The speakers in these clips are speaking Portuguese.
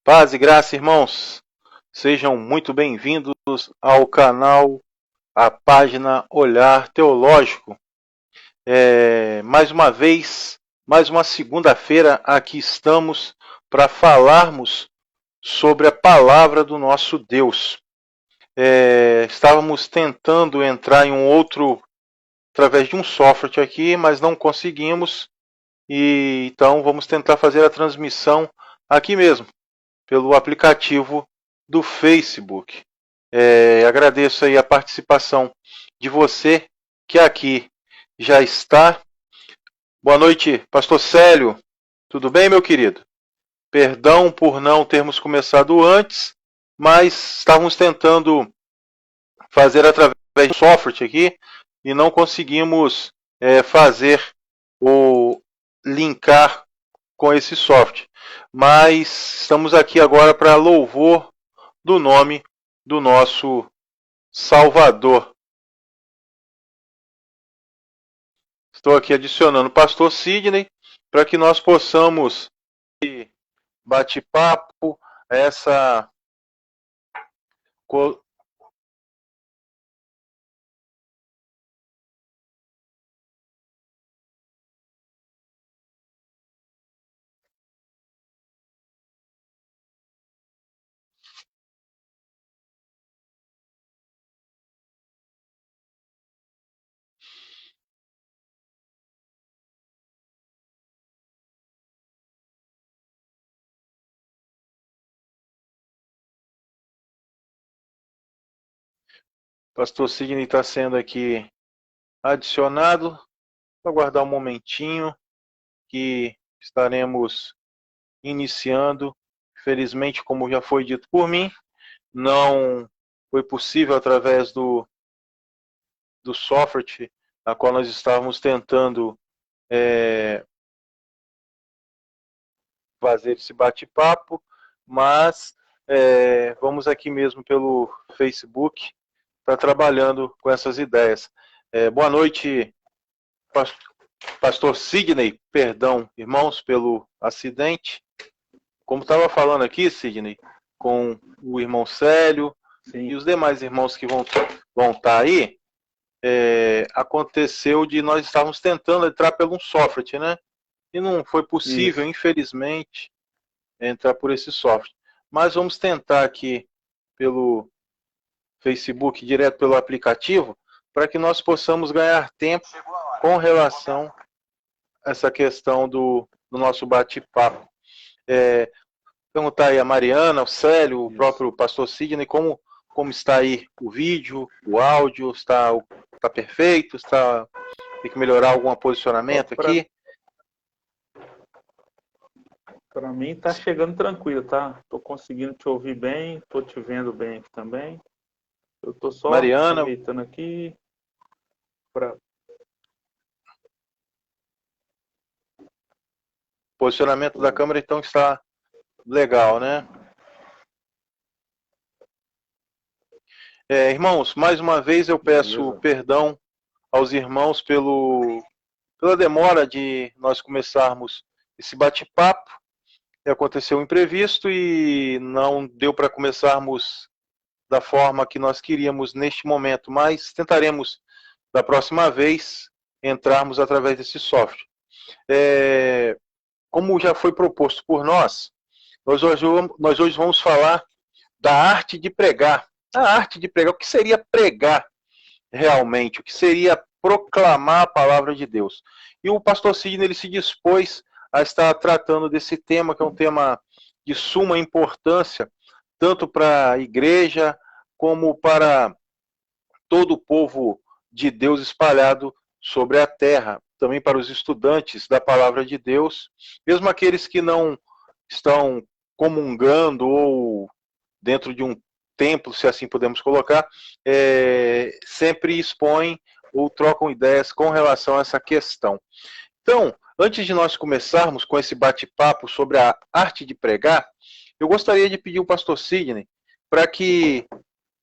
Paz e graça, irmãos. Sejam muito bem-vindos ao canal, à página Olhar Teológico. Mais uma vez, mais uma segunda-feira, aqui estamos para falarmos sobre a palavra do nosso Deus. Estávamos tentando entrar em um outro, através de um software aqui, mas não conseguimos. E então vamos tentar fazer a transmissão aqui mesmo, pelo aplicativo do Facebook. Agradeço aí a participação de você que aqui já está. Boa noite, Pastor Célio. Tudo bem, meu querido? Perdão por não termos começado antes, mas estávamos tentando fazer através do software aqui e não conseguimos fazer o linkar com esse software. Mas estamos aqui agora para louvor do nome do nosso Salvador. Estou aqui adicionando o pastor Sidney para que nós possamos bate-papo, essa pastor Sidney está sendo aqui adicionado. Vou aguardar um momentinho que estaremos iniciando. Felizmente, como já foi dito por mim, não foi possível através do software a qual nós estávamos tentando fazer esse bate-papo, mas vamos aqui mesmo pelo Facebook estar trabalhando com essas ideias. Boa noite, pastor Sidney, perdão, irmãos, pelo acidente. Como estava falando aqui, Sidney, com o irmão Célio, sim, e os demais irmãos que vão estar aí, aconteceu de nós estávamos tentando entrar pelo um software, né? E não foi possível, infelizmente, entrar por esse software. Mas vamos tentar aqui pelo Facebook, direto pelo aplicativo, para que nós possamos ganhar tempo com relação a essa questão do nosso bate-papo. Perguntar aí a Mariana, o Célio, o próprio pastor Sidney, como está aí o vídeo, o áudio, está perfeito, tem que melhorar algum posicionamento aqui? Para mim está chegando tranquilo, tá? Estou conseguindo te ouvir bem, estou te vendo bem aqui também. Eu estou só ajeitando aqui para... Posicionamento da câmera então está legal, né? Irmãos, mais uma vez eu peço perdão aos irmãos pela demora de nós começarmos esse bate-papo. Aconteceu um imprevisto e não deu para começarmos da forma que nós queríamos neste momento, mas tentaremos da próxima vez entrarmos através desse software. Como já foi proposto por nós hoje vamos falar da arte de pregar. A arte de pregar, o que seria pregar realmente? O que seria proclamar a palavra de Deus? E o pastor Sidney ele se dispôs a estar tratando desse tema, que é um tema de suma importância, tanto para a igreja, como para todo o povo de Deus espalhado sobre a terra, também para os estudantes da palavra de Deus, mesmo aqueles que não estão comungando ou dentro de um templo, se assim podemos colocar, sempre expõem ou trocam ideias com relação a essa questão. Então, antes de nós começarmos com esse bate-papo sobre a arte de pregar, eu gostaria de pedir ao pastor Sidney para que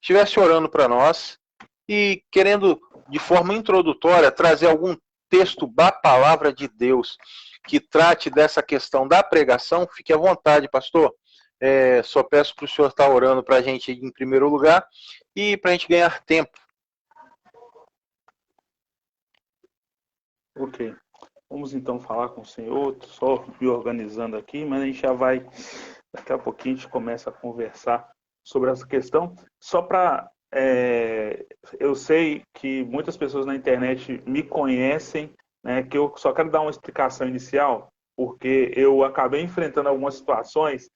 estivesse orando para nós e querendo, de forma introdutória, trazer algum texto da palavra de Deus que trate dessa questão da pregação. Fique à vontade, pastor. Só peço para o senhor estar orando para a gente em primeiro lugar e para a gente ganhar tempo. Ok. Vamos então falar com o senhor, só me organizando aqui, mas a gente já vai, daqui a pouquinho a gente começa a conversar sobre essa questão. Só para, eu sei que muitas pessoas na internet me conhecem, né, que eu só quero dar uma explicação inicial, porque eu acabei enfrentando algumas situações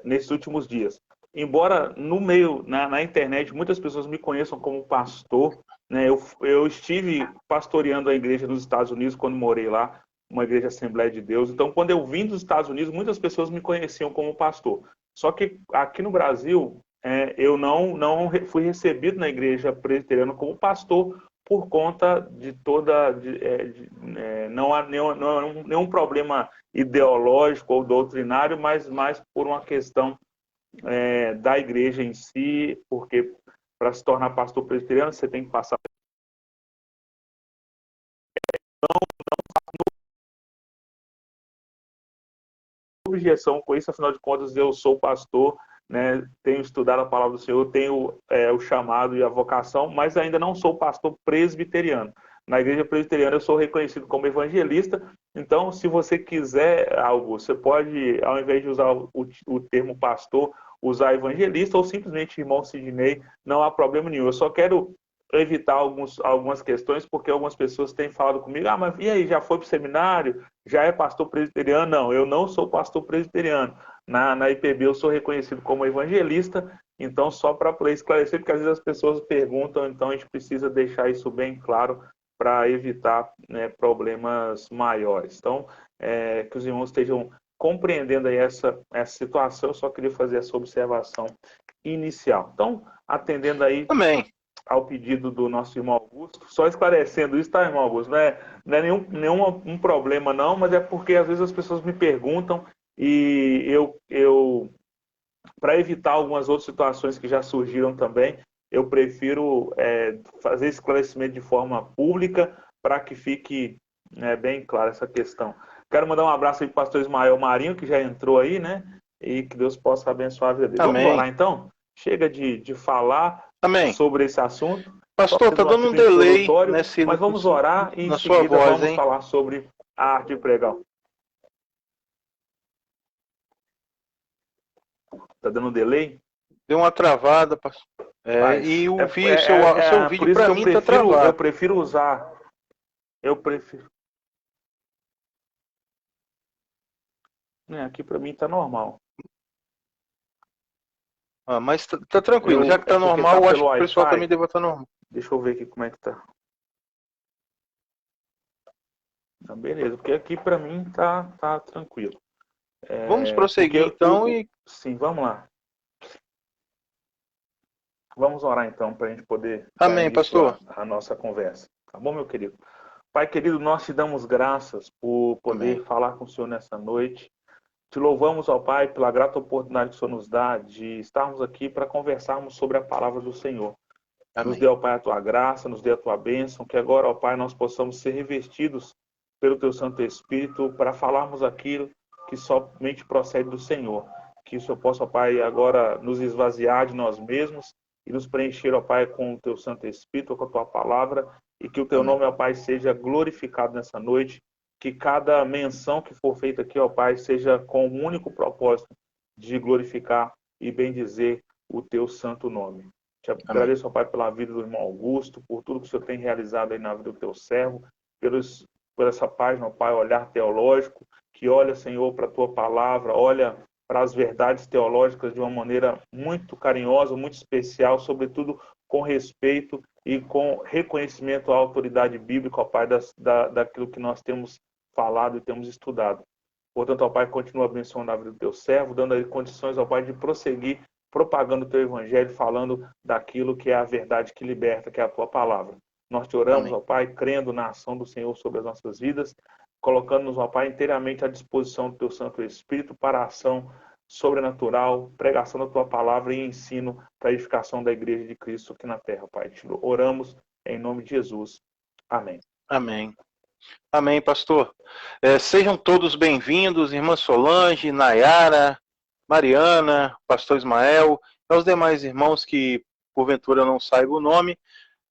nesses últimos dias. Embora no meio, na internet, muitas pessoas me conheçam como pastor, né? Eu estive pastoreando a igreja nos Estados Unidos quando morei lá, uma igreja Assembleia de Deus. Então, quando eu vim dos Estados Unidos, muitas pessoas me conheciam como pastor. Só que aqui no Brasil, eu não fui recebido na igreja presbiteriana como pastor por conta de toda... não há nenhum problema ideológico ou doutrinário, mas mais por uma questão da igreja em si, porque para se tornar pastor presbiteriano você tem que passar objeção com isso, afinal de contas eu sou pastor, né, tenho estudado a palavra do Senhor, tenho o chamado e a vocação, mas ainda não sou pastor presbiteriano. Na igreja presbiteriana eu sou reconhecido como evangelista, então se você quiser algo, você pode, ao invés de usar o termo pastor, usar evangelista ou simplesmente irmão Sidney, não há problema nenhum. Eu só quero evitar algumas questões, porque algumas pessoas têm falado comigo, mas e aí, já foi para o seminário? Já é pastor presbiteriano? Não, eu não sou pastor presbiteriano. Na IPB eu sou reconhecido como evangelista, então só para esclarecer, porque às vezes as pessoas perguntam, então a gente precisa deixar isso bem claro para evitar, né, problemas maiores. Então, que os irmãos estejam compreendendo aí essa situação, eu só queria fazer essa observação inicial. Então, atendendo aí Amém. Ao pedido do nosso irmão Augusto, só esclarecendo isso, tá, irmão Augusto? Não é nenhum problema, não, mas é porque às vezes as pessoas me perguntam e eu para evitar algumas outras situações que já surgiram também, eu prefiro fazer esclarecimento de forma pública para que fique bem clara essa questão. Quero mandar um abraço aí para o pastor Ismael Marinho, que já entrou aí, né? E que Deus possa abençoar a vida dele. Amém. Vamos orar então? Chega de falar Amém. sobre esse assunto. Pastor, está dando um delay mas vamos orar e em seguida voz, vamos falar sobre a arte de pregar. Tá dando delay? Deu uma travada, pastor. E o seu vídeo para mim está travado. Eu prefiro usar. Aqui para mim está normal. Mas tá tranquilo, já que tá normal, eu acho que o pessoal também deve estar normal. Deixa eu ver aqui como é que tá. Tá, beleza, porque aqui para mim tá tranquilo. Vamos prosseguir então Sim, vamos lá. Vamos orar então para a gente poder Amém, pastor. A nossa conversa. Tá bom, meu querido? Pai querido, nós te damos graças por poder falar com o Senhor nessa noite. Te louvamos, ó Pai, pela grata oportunidade que o Senhor nos dá de estarmos aqui para conversarmos sobre a palavra do Senhor. Amém. Nos dê, ó Pai, a tua graça, nos dê a tua bênção, que agora, ó Pai, nós possamos ser revestidos pelo teu Santo Espírito para falarmos aquilo que somente procede do Senhor. Que o Senhor possa, ó Pai, agora nos esvaziar de nós mesmos e nos preencher, ó Pai, com o teu Santo Espírito, com a tua palavra, e que o teu nome, ó Pai, seja glorificado nessa noite. Que cada menção que for feita aqui, ó Pai, seja com o único propósito de glorificar e bendizer o teu santo nome. Te agradeço, ó Pai, pela vida do irmão Augusto, por tudo que o Senhor tem realizado aí na vida do teu servo, por essa página, ó Pai, Olhar Teológico, que olha, Senhor, para a tua palavra, olha para as verdades teológicas de uma maneira muito carinhosa, muito especial, sobretudo com respeito e com reconhecimento à autoridade bíblica, ó Pai, daquilo que nós temos falado e temos estudado. Portanto, ó Pai, continua abençoando a vida do teu servo, dando aí condições, ó Pai, de prosseguir propagando o teu evangelho, falando daquilo que é a verdade que liberta, que é a tua palavra. Nós te oramos, ó Pai, crendo na ação do Senhor sobre as nossas vidas, colocando-nos, ó Pai, inteiramente à disposição do teu Santo Espírito para a ação sobrenatural, pregação da tua palavra e ensino para a edificação da igreja de Cristo aqui na terra, Pai. Te oramos em nome de Jesus. Amém. Amém. Amém, pastor. Sejam todos bem-vindos, irmã Solange, Nayara, Mariana, pastor Ismael, e aos demais irmãos que porventura não saibam o nome.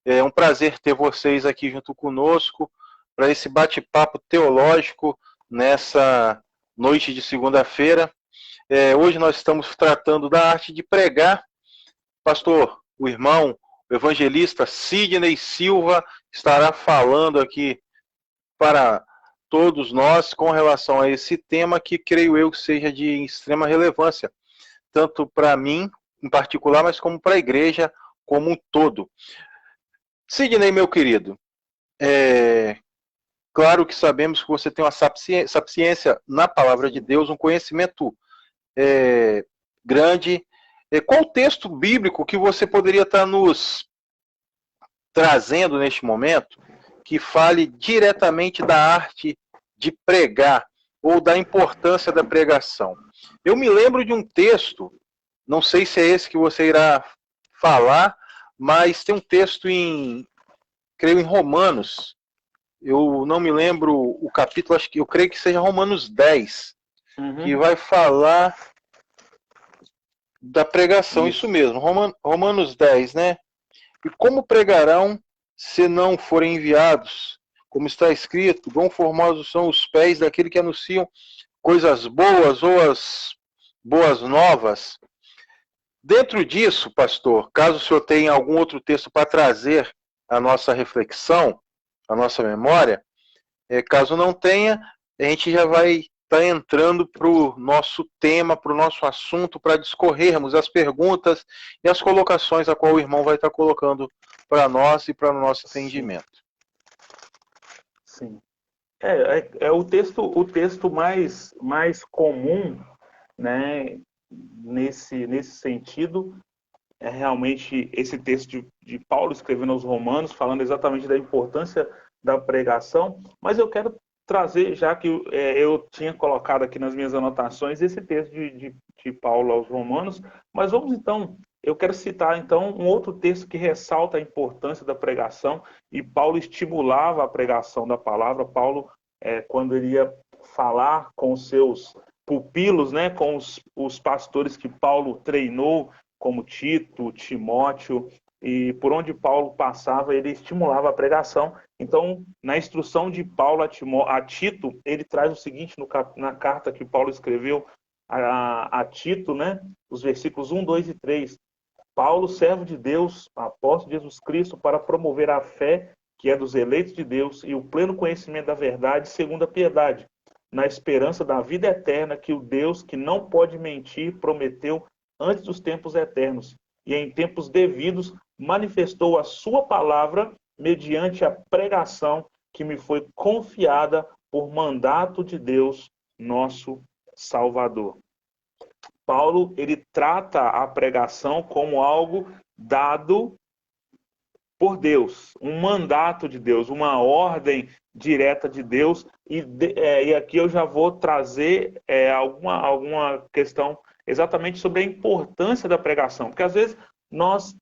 É um prazer ter vocês aqui junto conosco para esse bate-papo teológico nessa noite de segunda-feira. Hoje nós estamos tratando da arte de pregar. Pastor, o irmão, o evangelista Sidney Silva estará falando aqui para todos nós com relação a esse tema que creio eu que seja de extrema relevância, tanto para mim em particular, mas como para a igreja como um todo. Sidney, meu querido, claro que sabemos que você tem uma sapiência na palavra de Deus, um conhecimento grande. Qual o texto bíblico que você poderia estar nos trazendo neste momento que fale diretamente da arte de pregar ou da importância da pregação? Eu me lembro de um texto, não sei se é esse que você irá falar, mas tem um texto creio em Romanos, eu não me lembro o capítulo, eu creio que seja Romanos 10, que vai falar da pregação, isso mesmo, Romanos 10, né? E como pregarão se não forem enviados? Como está escrito, quão formosos são os pés daquele que anunciam coisas boas ou as boas novas. Dentro disso, pastor, caso o senhor tenha algum outro texto para trazer a nossa reflexão, a nossa memória, caso não tenha, a gente já vai estar entrando para o nosso tema, para o nosso assunto, para discorrermos as perguntas e as colocações a qual o irmão vai estar colocando para nós e para o nosso entendimento. Sim. É o texto mais comum, né, nesse sentido, é realmente esse texto de Paulo escrevendo aos Romanos, falando exatamente da importância da pregação, mas eu quero trazer, já que eu tinha colocado aqui nas minhas anotações, esse texto de Paulo aos Romanos, mas vamos então, eu quero citar então um outro texto que ressalta a importância da pregação, e Paulo estimulava a pregação da palavra. Paulo, quando ele ia falar com os seus pupilos, né, com os pastores que Paulo treinou, como Tito, Timóteo, e por onde Paulo passava, ele estimulava a pregação. Então, na instrução de Paulo a Tito, ele traz o seguinte na carta que Paulo escreveu a Tito, né? Os versículos 1, 2 e 3. Paulo, servo de Deus, apóstolo de Jesus Cristo, para promover a fé que é dos eleitos de Deus e o pleno conhecimento da verdade, segundo a piedade, na esperança da vida eterna que o Deus, que não pode mentir, prometeu antes dos tempos eternos, e em tempos devidos manifestou a sua palavra mediante a pregação que me foi confiada por mandato de Deus, nosso Salvador. Paulo, ele trata a pregação como algo dado por Deus, um mandato de Deus, uma ordem direta de Deus, e aqui eu já vou trazer alguma questão exatamente sobre a importância da pregação, porque às vezes nós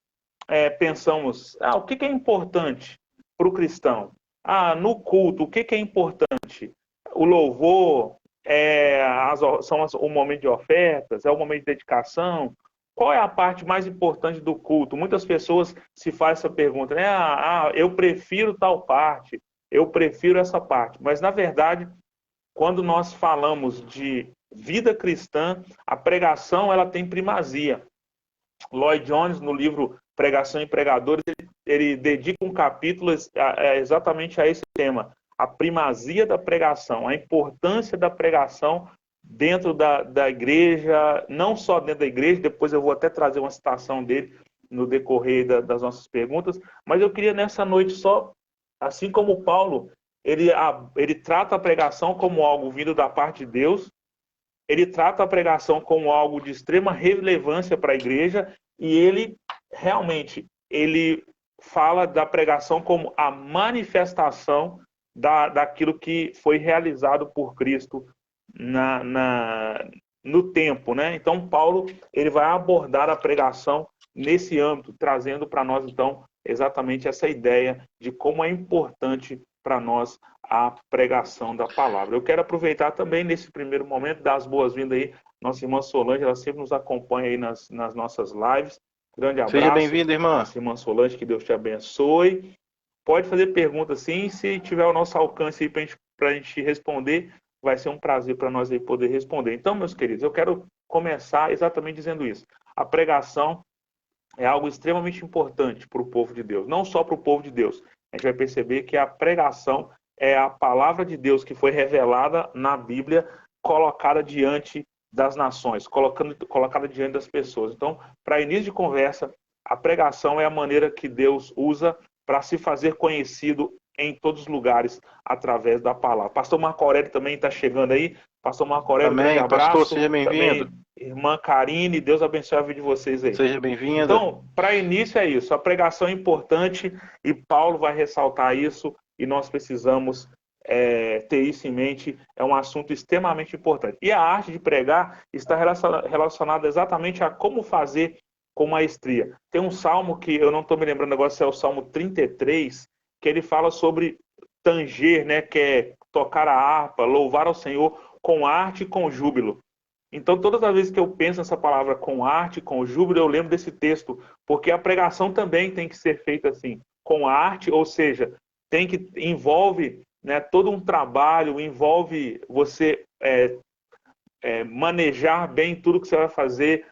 pensamos, o que é importante para o cristão? No culto, o que é importante? O louvor, o momento de ofertas, é o momento de dedicação. Qual é a parte mais importante do culto? Muitas pessoas se fazem essa pergunta, né? Eu prefiro tal parte, eu prefiro essa parte. Mas, na verdade, quando nós falamos de vida cristã, a pregação ela tem primazia. Lloyd Jones, no livro Pregação e Pregadores, ele dedica um capítulo exatamente a esse tema, a primazia da pregação, a importância da pregação dentro da igreja, não só dentro da igreja, depois eu vou até trazer uma citação dele no decorrer das nossas perguntas, mas eu queria nessa noite só, assim como Paulo, ele trata a pregação como algo vindo da parte de Deus, ele trata a pregação como algo de extrema relevância para a igreja, e ele realmente fala da pregação como a manifestação daquilo que foi realizado por Cristo no tempo, né? Então, Paulo ele vai abordar a pregação nesse âmbito, trazendo para nós, então, exatamente essa ideia de como é importante para nós a pregação da palavra. Eu quero aproveitar também, nesse primeiro momento, dar as boas-vindas aí Nossa irmã Solange, ela sempre nos acompanha aí nas nossas lives. Grande Seja abraço. bem-vinda, irmã. Nossa irmã Solange, que Deus te abençoe. Pode fazer pergunta sim, se tiver o nosso alcance aí para a gente responder, vai ser um prazer para nós aí poder responder. Então, meus queridos, eu quero começar exatamente dizendo isso. A pregação é algo extremamente importante para o povo de Deus, não só para o povo de Deus. A gente vai perceber que a pregação é a palavra de Deus que foi revelada na Bíblia, colocada diante das nações, colocada diante das pessoas. Então, para início de conversa, a pregação é a maneira que Deus usa para se fazer conhecido em todos os lugares através da palavra. Pastor Marco Aurélio também está chegando aí. Pastor Marco Aurélio, grande Amém. abraço. Pastor, seja bem-vindo. Também, irmã Karine, Deus abençoe a vida de vocês aí. Seja bem-vinda. Então, para início é isso. A pregação é importante e Paulo vai ressaltar isso e nós precisamos ter isso em mente. É um assunto extremamente importante. E a arte de pregar está relacionada exatamente a como fazer com maestria. Tem um salmo que eu não estou me lembrando agora se é o Salmo 33, que ele fala sobre tanger, né, que é tocar a harpa, louvar ao Senhor com arte e com júbilo. Então, todas as vezes que eu penso nessa palavra com arte, com júbilo, eu lembro desse texto, porque a pregação também tem que ser feita assim, com arte, ou seja, envolve, né, todo um trabalho, envolve você manejar bem tudo que você vai fazer,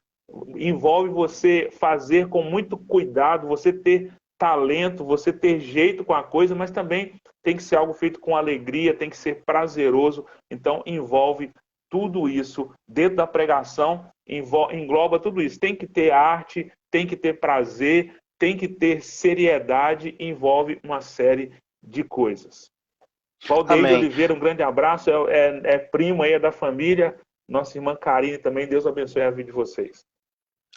envolve você fazer com muito cuidado, você ter talento, você ter jeito com a coisa, mas também tem que ser algo feito com alegria, tem que ser prazeroso. Então, envolve tudo isso dentro da pregação, engloba tudo isso. Tem que ter arte, tem que ter prazer, tem que ter seriedade, envolve uma série de coisas. Valdeir Oliveira, um grande abraço, é primo aí, é da família. Nossa irmã Karine também, Deus abençoe a vida de vocês.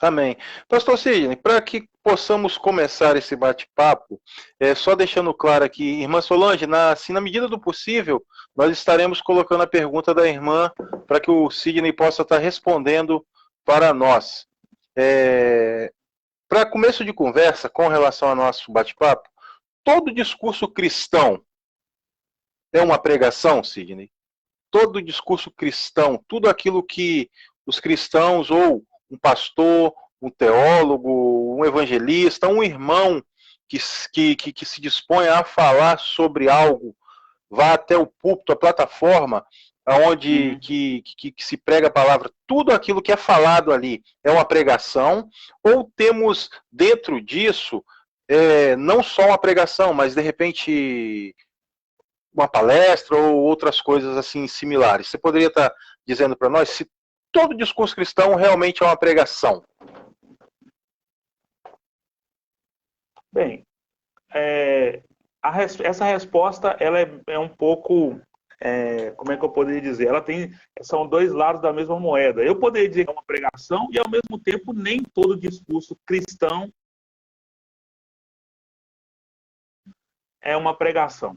Amém. Pastor Sidney, para que possamos começar esse bate-papo, só deixando claro aqui, irmã Solange, na medida do possível, nós estaremos colocando a pergunta da irmã para que o Sidney possa estar respondendo para nós. Para começo de conversa, com relação ao nosso bate-papo, todo discurso cristão é uma pregação, Sidney? Todo discurso cristão, tudo aquilo que os cristãos, ou um pastor, um teólogo, um evangelista, um irmão que se dispõe a falar sobre algo, vá até o púlpito, a plataforma, onde que se prega a palavra, tudo aquilo que é falado ali é uma pregação, ou temos dentro disso não só uma pregação, mas de repente uma palestra ou outras coisas assim similares. Você poderia estar dizendo para nós se todo discurso cristão realmente é uma pregação? Bem, essa resposta ela é um pouco, como é que eu poderia dizer? São dois lados da mesma moeda. Eu poderia dizer que é uma pregação e, ao mesmo tempo, nem todo discurso cristão é uma pregação.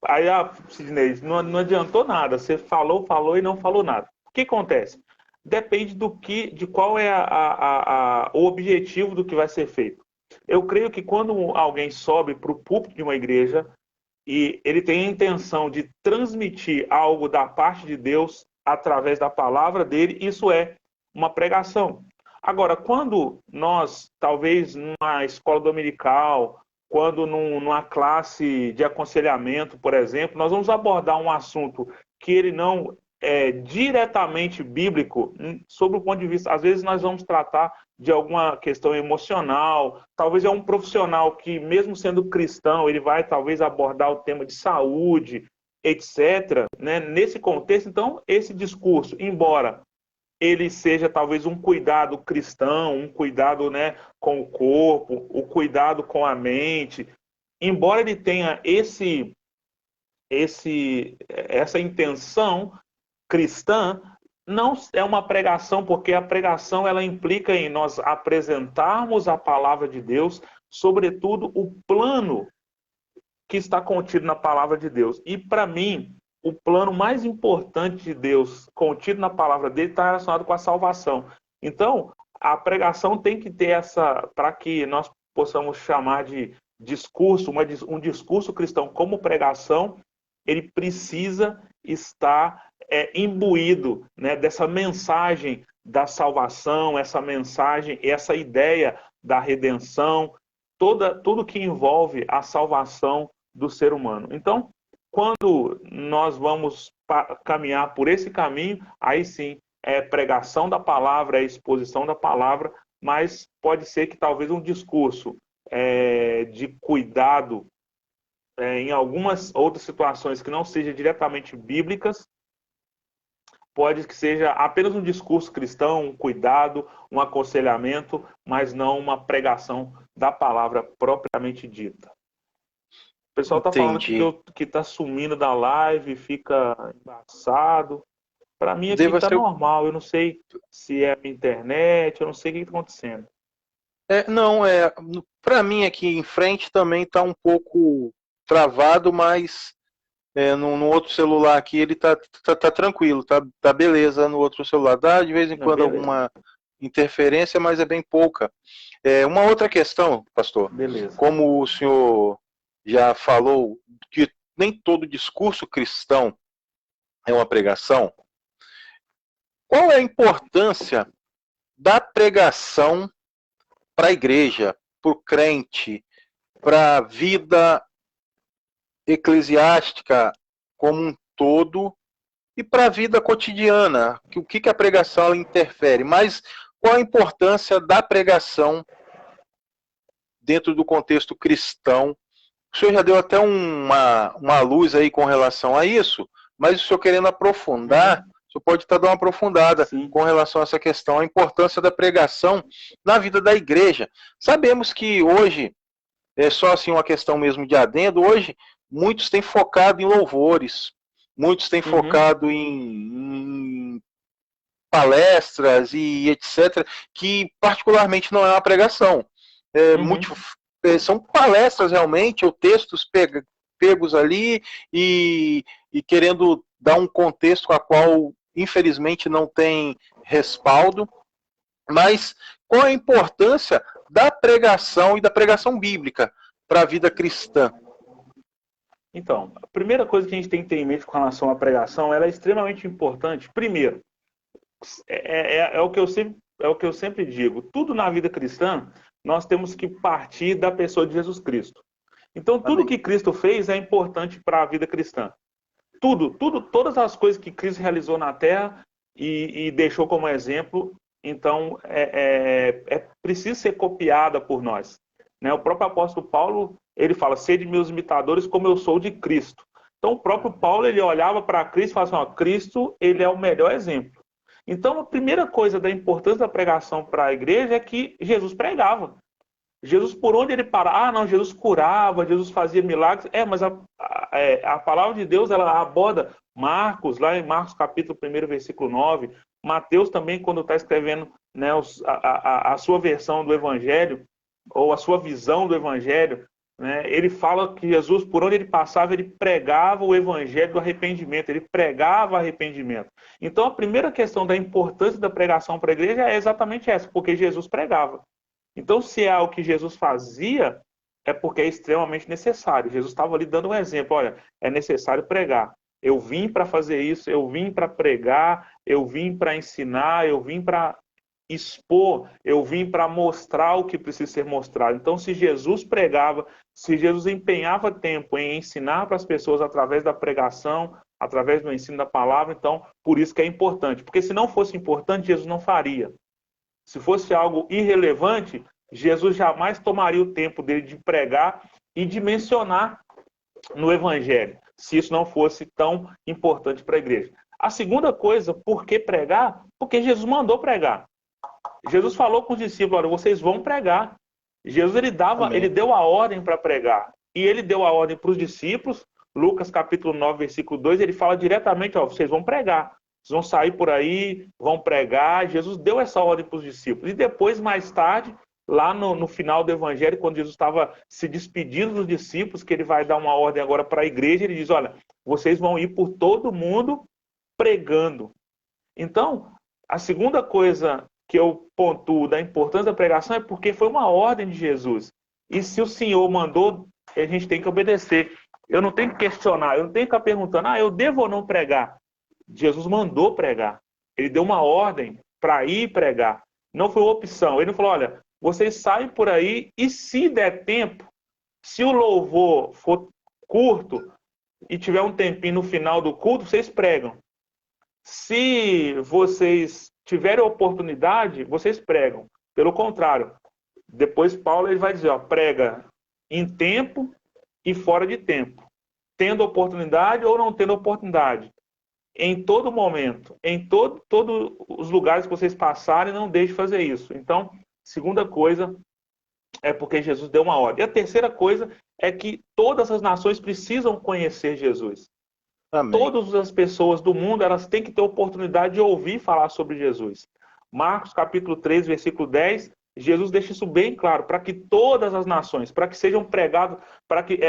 Aí, Sidney, não adiantou nada. Você falou e não falou nada. O que acontece? Depende de qual é o objetivo do que vai ser feito. Eu creio que quando alguém sobe para o púlpito de uma igreja e ele tem a intenção de transmitir algo da parte de Deus através da palavra dele, isso é uma pregação. Agora, quando nós, talvez numa escola dominical, quando numa classe de aconselhamento, por exemplo, nós vamos abordar um assunto que ele não é diretamente bíblico, sob o ponto de vista, às vezes nós vamos tratar de alguma questão emocional, talvez é um profissional que, mesmo sendo cristão, ele vai talvez abordar o tema de saúde, etc., né? Nesse contexto, então, esse discurso, embora ele seja talvez um cuidado cristão, um cuidado, né, com o corpo, o cuidado com a mente, embora ele tenha essa intenção cristã, não é uma pregação, porque a pregação ela implica em nós apresentarmos a palavra de Deus, sobretudo o plano que está contido na palavra de Deus. E para mim, o plano mais importante de Deus contido na palavra dele está relacionado com a salvação. Então, a pregação tem que ter para que nós possamos chamar de discurso, um discurso cristão como pregação, ele precisa estar imbuído, né, dessa mensagem da salvação, essa mensagem, essa ideia da redenção, tudo que envolve a salvação do ser humano. Então, quando nós vamos caminhar por esse caminho, aí sim é pregação da palavra, é exposição da palavra, mas pode ser que talvez um discurso de cuidado em algumas outras situações que não sejam diretamente bíblicas, pode que seja apenas um discurso cristão, um cuidado, um aconselhamento, mas não uma pregação da palavra propriamente dita. O pessoal está falando que está sumindo da live, fica embaçado. Para mim aqui está normal, eu não sei se é a internet, eu não sei o que está acontecendo. Para mim aqui em frente também está um pouco travado, mas no outro celular aqui ele tá tranquilo, tá beleza no outro celular. Dá de vez em quando alguma interferência, mas é bem pouca. Uma outra questão, pastor, beleza. Como o senhor já falou, que nem todo discurso cristão é uma pregação, qual é a importância da pregação para a igreja, para o crente, para a vida eclesiástica como um todo e para a vida cotidiana? O que a pregação ela interfere? Mas qual a importância da pregação dentro do contexto cristão? O senhor já deu até uma luz aí com relação a isso, mas o senhor querendo aprofundar, o senhor pode estar dando uma aprofundada com relação a essa questão, a importância da pregação na vida da igreja. Sabemos que hoje, é só assim uma questão mesmo de adendo, hoje muitos têm focado em louvores, muitos têm focado em palestras e etc., que particularmente não é uma pregação. São palestras realmente, ou textos pegos ali e querendo dar um contexto a qual infelizmente não tem respaldo. Mas qual a importância da pregação e da pregação bíblica para a vida cristã? Então, a primeira coisa que a gente tem que ter em mente com relação à pregação, ela é extremamente importante. Primeiro, é o que eu sempre digo, tudo na vida cristã, nós temos que partir da pessoa de Jesus Cristo. Então, tudo que Cristo fez é importante para a vida cristã. Todas as coisas que Cristo realizou na Terra e deixou como exemplo, então, é preciso ser copiada por nós. Né? O próprio apóstolo Paulo, ele fala, sede meus imitadores como eu sou de Cristo. Então, o próprio Paulo, ele olhava para Cristo e falava assim, Cristo, ele é o melhor exemplo. Então, a primeira coisa da importância da pregação para a igreja é que Jesus pregava. Jesus, por onde ele parava, Jesus curava, Jesus fazia milagres. Mas a palavra de Deus, ela aborda Marcos, lá em Marcos capítulo 1, versículo 9. Mateus também, quando está escrevendo, né, a sua versão do Evangelho, ou a sua visão do Evangelho, né, ele fala que Jesus, por onde ele passava, ele pregava o Evangelho do arrependimento, ele pregava arrependimento. Então, a primeira questão da importância da pregação para a igreja é exatamente essa, porque Jesus pregava. Então, se é o que Jesus fazia, é porque é extremamente necessário. Jesus estava ali dando um exemplo, olha, é necessário pregar. Eu vim para fazer isso, eu vim para pregar, eu vim para ensinar, eu vim para expor, eu vim para mostrar o que precisa ser mostrado. Então, se Jesus pregava, se Jesus empenhava tempo em ensinar para as pessoas através da pregação, através do ensino da palavra, então, por isso que é importante. Porque se não fosse importante, Jesus não faria. Se fosse algo irrelevante, Jesus jamais tomaria o tempo dele de pregar e de mencionar no Evangelho, se isso não fosse tão importante para a igreja. A segunda coisa, por que pregar? Porque Jesus mandou pregar. Jesus falou com os discípulos, olha, vocês vão pregar. Jesus ele deu a ordem para pregar. E ele deu a ordem para os discípulos, Lucas capítulo 9, versículo 2, ele fala diretamente, ó, vocês vão pregar. Vocês vão sair por aí, vão pregar. Jesus deu essa ordem para os discípulos. E depois, mais tarde, lá no final do Evangelho, quando Jesus estava se despedindo dos discípulos, que ele vai dar uma ordem agora para a igreja, ele diz, olha, vocês vão ir por todo mundo pregando. Então, a segunda coisa que eu pontuo da importância da pregação é porque foi uma ordem de Jesus. E se o Senhor mandou, a gente tem que obedecer. Eu não tenho que questionar, eu não tenho que ficar perguntando, eu devo ou não pregar? Jesus mandou pregar. Ele deu uma ordem para ir pregar. Não foi opção. Ele não falou, olha, vocês saem por aí e se der tempo, se o louvor for curto e tiver um tempinho no final do culto, vocês pregam. Se vocês tiverem oportunidade, vocês pregam. Pelo contrário, depois Paulo ele vai dizer, ó, prega em tempo e fora de tempo. Tendo oportunidade ou não tendo oportunidade. Em todo momento, em todos os lugares que vocês passarem, não deixe de fazer isso. Então, segunda coisa é porque Jesus deu uma ordem. E a terceira coisa é que todas as nações precisam conhecer Jesus. Amém. Todas as pessoas do mundo, elas têm que ter oportunidade de ouvir falar sobre Jesus. Marcos capítulo 3, versículo 10, Jesus deixa isso bem claro, para que todas as nações, para que sejam pregados, para que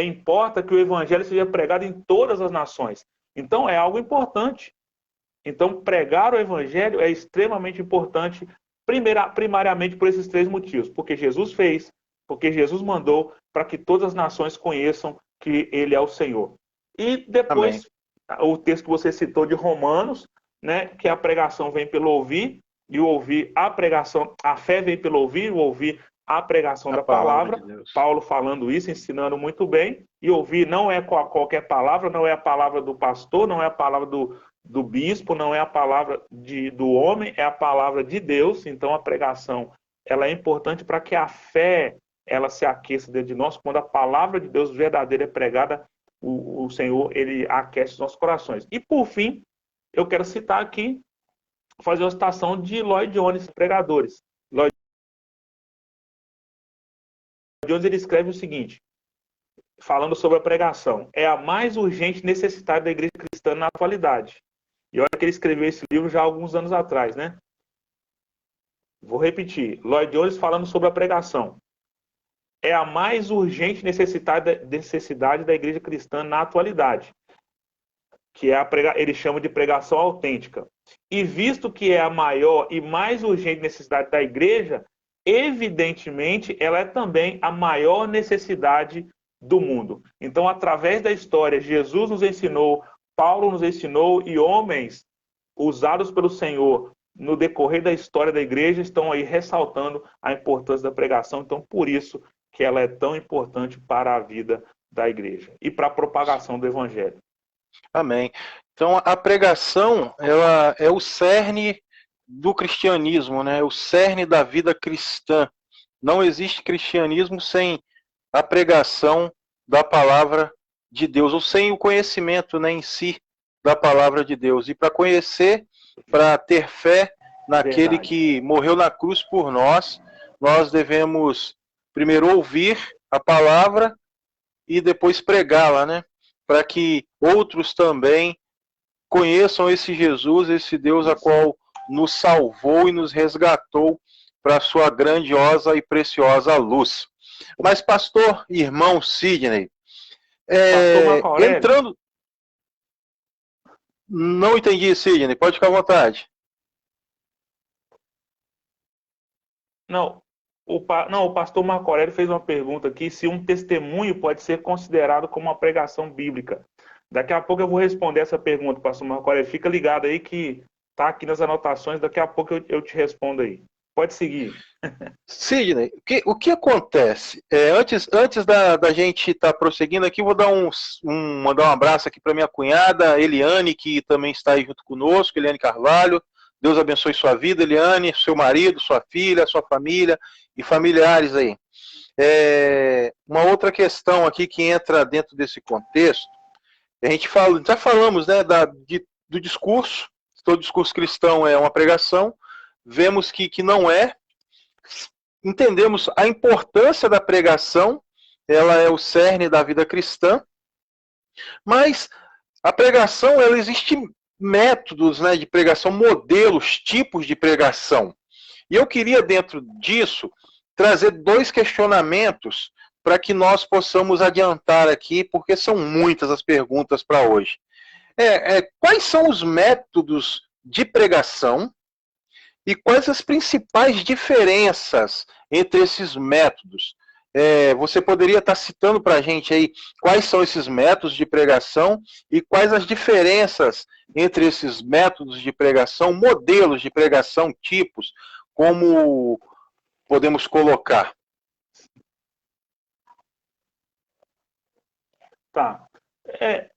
importa que o evangelho seja pregado em todas as nações. Então é algo importante. Então pregar o evangelho é extremamente importante, primariamente por esses três motivos. Porque Jesus fez, porque Jesus mandou, para que todas as nações conheçam que ele é o Senhor. E depois, o texto que você citou de Romanos, né, que a pregação vem pelo ouvir, e o ouvir a pregação, a fé vem pelo ouvir, o ouvir a pregação da palavra. Paulo falando isso, ensinando muito bem. E ouvir não é qualquer palavra, não é a palavra do pastor, não é a palavra do bispo, não é a palavra do homem, é a palavra de Deus. Então a pregação ela é importante para que a fé ela se aqueça dentro de nós. Quando a palavra de Deus verdadeira é pregada, o Senhor ele aquece os nossos corações. E por fim, eu quero citar aqui, fazer uma citação de Lloyd Jones, pregadores. Lloyd Jones ele escreve o seguinte, falando sobre a pregação: é a mais urgente necessidade da igreja cristã na atualidade. E olha que ele escreveu esse livro já há alguns anos atrás, né? Vou repetir. Lloyd Jones falando sobre a pregação. É a mais urgente necessidade da igreja cristã na atualidade, que é ele chama de pregação autêntica. E visto que é a maior e mais urgente necessidade da igreja, evidentemente, ela é também a maior necessidade do mundo. Então, através da história, Jesus nos ensinou, Paulo nos ensinou, e homens usados pelo Senhor no decorrer da história da igreja estão aí ressaltando a importância da pregação. Então, por isso que ela é tão importante para a vida da igreja e para a propagação do evangelho. Amém. Então, a pregação ela é o cerne do cristianismo, né? O cerne da vida cristã. Não existe cristianismo sem a pregação da palavra de Deus, ou sem o conhecimento, né, em si da palavra de Deus. E para conhecer, para ter fé naquele que morreu na cruz por nós, nós devemos primeiro ouvir a palavra e depois pregá-la, né? Para que outros também conheçam esse Jesus, esse Deus a qual nos salvou e nos resgatou para a sua grandiosa e preciosa luz. Mas, pastor, irmão Sidney, entrando... Não entendi, Sidney, pode ficar à vontade. Não, o pastor Marco Aurélio fez uma pergunta aqui, se um testemunho pode ser considerado como uma pregação bíblica. Daqui a pouco eu vou responder essa pergunta, pastor Marco Aurélio. Fica ligado aí que tá aqui nas anotações, daqui a pouco eu te respondo aí. Pode seguir. Sidney, o que acontece? Antes da gente estar prosseguindo aqui, vou dar mandar um abraço aqui para minha cunhada, Eliane, que também está aí junto conosco, Eliane Carvalho. Deus abençoe sua vida, Eliane, seu marido, sua filha, sua família e familiares aí. Uma outra questão aqui que entra dentro desse contexto, a gente já falamos, né, do discurso, todo discurso cristão é uma pregação, vemos que não é, entendemos a importância da pregação, ela é o cerne da vida cristã, mas a pregação, ela existe métodos, né, de pregação, modelos, tipos de pregação. E eu queria, dentro disso, trazer dois questionamentos para que nós possamos adiantar aqui, porque são muitas as perguntas para hoje. Quais são os métodos de pregação e quais as principais diferenças entre esses métodos? Você poderia estar citando para a gente aí quais são esses métodos de pregação e quais as diferenças entre esses métodos de pregação, modelos de pregação, tipos, como podemos colocar? Tá.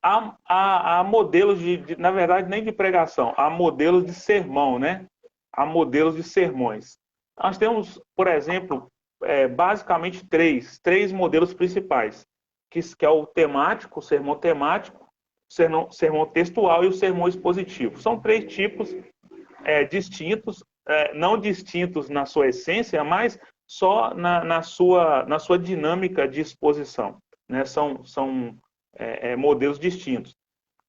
Há modelos na verdade, nem de pregação, há modelos de sermão, né? Há modelos de sermões. Nós temos, por exemplo, basicamente três modelos principais, que é o temático, o sermão textual e o sermão expositivo. São três tipos distintos, não distintos na sua essência, mas só na sua dinâmica de exposição. Né? São modelos distintos.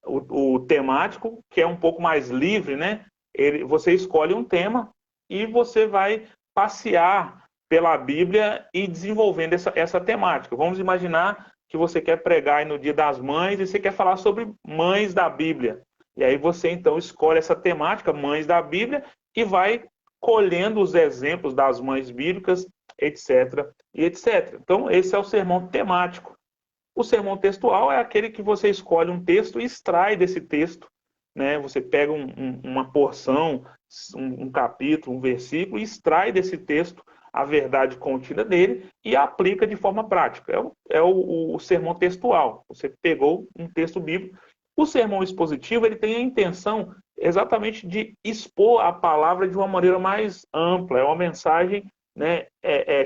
O temático, que é um pouco mais livre, né? Você escolhe um tema e você vai passear pela Bíblia e desenvolvendo essa temática. Vamos imaginar que você quer pregar no Dia das Mães e você quer falar sobre mães da Bíblia. E aí você, então, escolhe essa temática, mães da Bíblia, e vai colhendo os exemplos das mães bíblicas, etc. e etc. Então, esse é o sermão temático. O sermão textual é aquele que você escolhe um texto e extrai desse texto. Né? Você pega uma porção, um capítulo, um versículo, e extrai desse texto a verdade contida nele e aplica de forma prática. É o sermão textual. Você pegou um texto bíblico. O sermão expositivo ele tem a intenção exatamente de expor a palavra de uma maneira mais ampla. É uma mensagem, né,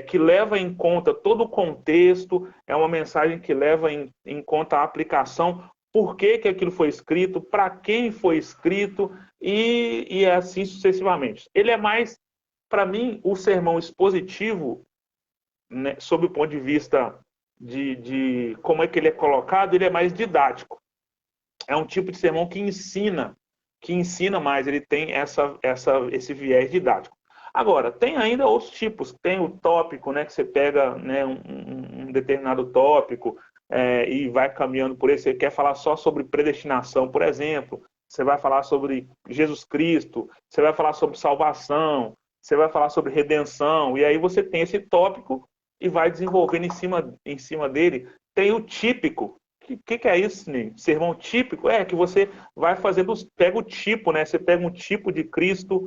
que leva em conta todo o contexto, é uma mensagem que leva em conta a aplicação, por que aquilo foi escrito, para quem foi escrito e assim sucessivamente. Ele é mais, para mim, o sermão expositivo, né, sob o ponto de vista de como é que ele é colocado, ele é mais didático. É um tipo de sermão que ensina mais, ele tem esse viés didático. Agora, tem ainda outros tipos. Tem o tópico, né, que você pega, né, um determinado tópico e vai caminhando por ele. Você quer falar só sobre predestinação, por exemplo. Você vai falar sobre Jesus Cristo. Você vai falar sobre salvação. Você vai falar sobre redenção. E aí você tem esse tópico e vai desenvolvendo em cima dele. Tem o típico. O que é isso, Ney? Sermão típico é que você vai fazendo, pega o tipo, né? Você pega um tipo de Cristo,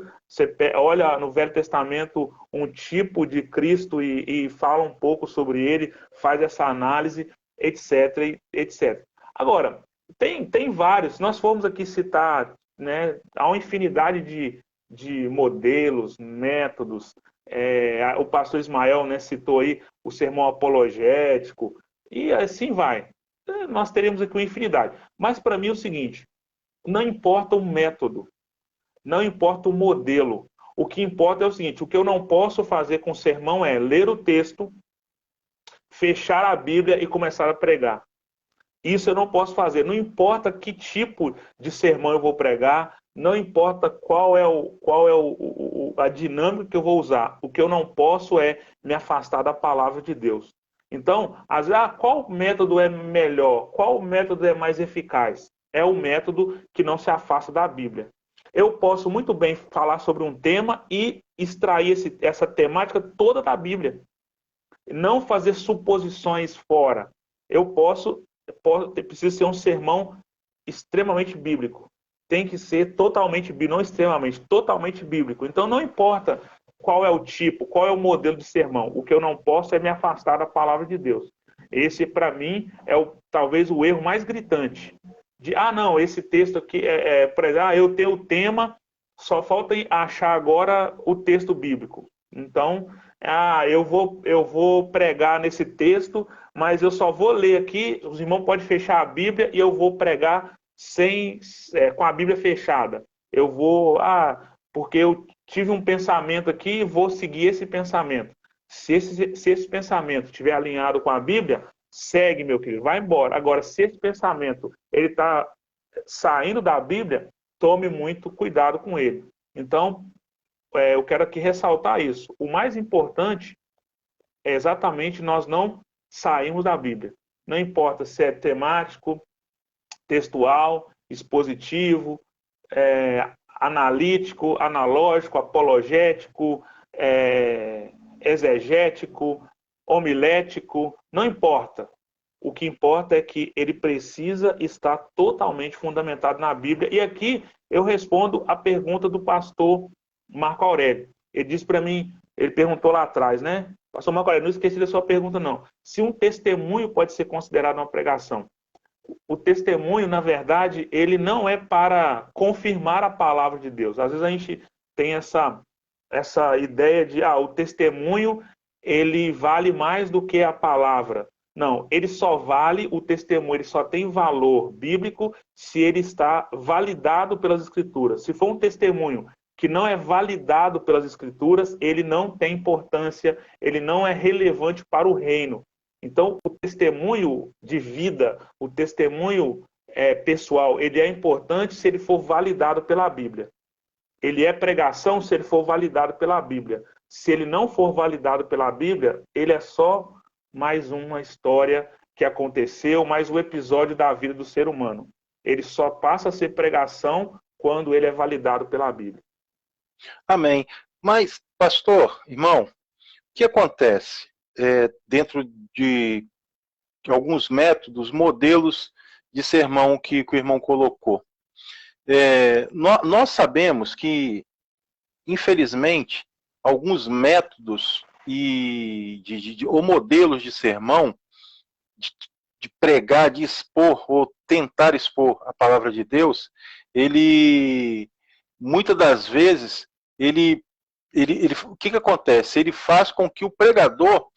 olha no Velho Testamento um tipo de Cristo e fala um pouco sobre ele, faz essa análise, etc, etc. Agora, tem vários. Se nós formos aqui citar, né, há uma infinidade de modelos, métodos. O pastor Ismael, né, citou aí o sermão apologético, e assim vai. Nós teremos aqui uma infinidade. Mas para mim é o seguinte, não importa o método, não importa o modelo. O que importa é o seguinte, o que eu não posso fazer com o sermão é ler o texto, fechar a Bíblia e começar a pregar. Isso eu não posso fazer. Não importa que tipo de sermão eu vou pregar, não importa qual é a dinâmica que eu vou usar. O que eu não posso é me afastar da palavra de Deus. Então, às vezes, qual método é melhor? Qual método é mais eficaz? É o método que não se afasta da Bíblia. Eu posso muito bem falar sobre um tema e extrair essa temática toda da Bíblia. Não fazer suposições fora. Precisa ser um sermão extremamente bíblico. Tem que ser totalmente bíblico, não extremamente, totalmente bíblico. Então, não importa qual é o tipo, qual é o modelo de sermão. O que eu não posso é me afastar da palavra de Deus. Esse, para mim, talvez o erro mais gritante. Não, esse texto aqui, por exemplo, eu tenho o tema, só falta achar agora o texto bíblico. Então, eu vou pregar nesse texto, mas eu só vou ler aqui, os irmãos podem fechar a Bíblia e eu vou pregar com a Bíblia fechada. Eu vou, porque eu tive um pensamento aqui e vou seguir esse pensamento. Se esse pensamento estiver alinhado com a Bíblia, segue, meu querido, vai embora. Agora, se esse pensamento ele está saindo da Bíblia, tome muito cuidado com ele. Então, eu quero aqui ressaltar isso. O mais importante é exatamente nós não sairmos da Bíblia. Não importa se é temático, textual, expositivo, analítico, analógico, apologético, exegético, homilético, não importa. O que importa é que ele precisa estar totalmente fundamentado na Bíblia. E aqui eu respondo a pergunta do pastor Marco Aurélio. Ele disse para mim, ele perguntou lá atrás, né? Pastor Marco Aurélio, não esqueci da sua pergunta, não. Se um testemunho pode ser considerado uma pregação? O testemunho, na verdade, ele não é para confirmar a palavra de Deus. Às vezes a gente tem essa ideia de, o testemunho, ele vale mais do que a palavra. Não, ele só vale, o testemunho, ele só tem valor bíblico se ele está validado pelas Escrituras. Se for um testemunho que não é validado pelas Escrituras, ele não tem importância, ele não é relevante para o reino. Então, o testemunho de vida, o testemunho pessoal, ele é importante se ele for validado pela Bíblia. Ele é pregação se ele for validado pela Bíblia. Se ele não for validado pela Bíblia, ele é só mais uma história que aconteceu, mais um episódio da vida do ser humano. Ele só passa a ser pregação quando ele é validado pela Bíblia. Amém. Mas, pastor, irmão, o que acontece dentro de alguns métodos, modelos de sermão que o irmão colocou? Nós sabemos que, infelizmente, alguns métodos ou modelos de sermão, de pregar, de expor ou tentar expor a palavra de Deus, ele, muitas das vezes, o que acontece? Ele faz com que o pregador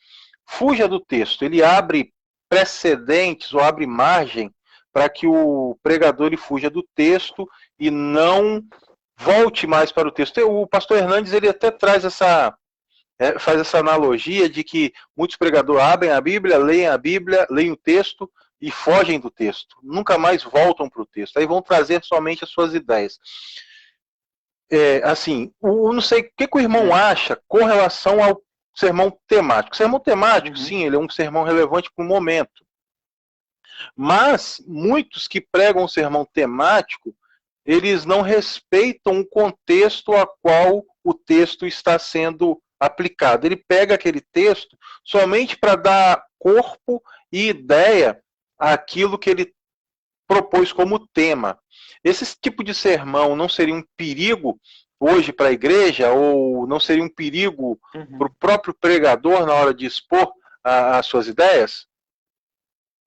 fuja do texto, ele abre precedentes ou abre margem para que o pregador ele fuja do texto e não volte mais para o texto. O pastor Hernandes ele até traz faz essa analogia de que muitos pregadores abrem a Bíblia, leem o texto e fogem do texto. Nunca mais voltam para o texto. Aí vão trazer somente as suas ideias. Assim, não sei o que o irmão acha com relação ao sermão temático. Sermão temático, sim, ele é um sermão relevante para o momento. Mas muitos que pregam o sermão temático, eles não respeitam o contexto a qual o texto está sendo aplicado. Ele pega aquele texto somente para dar corpo e ideia àquilo que ele propôs como tema. Esse tipo de sermão não seria um perigo hoje para a igreja, ou não seria um perigo para o próprio pregador na hora de expor as suas ideias?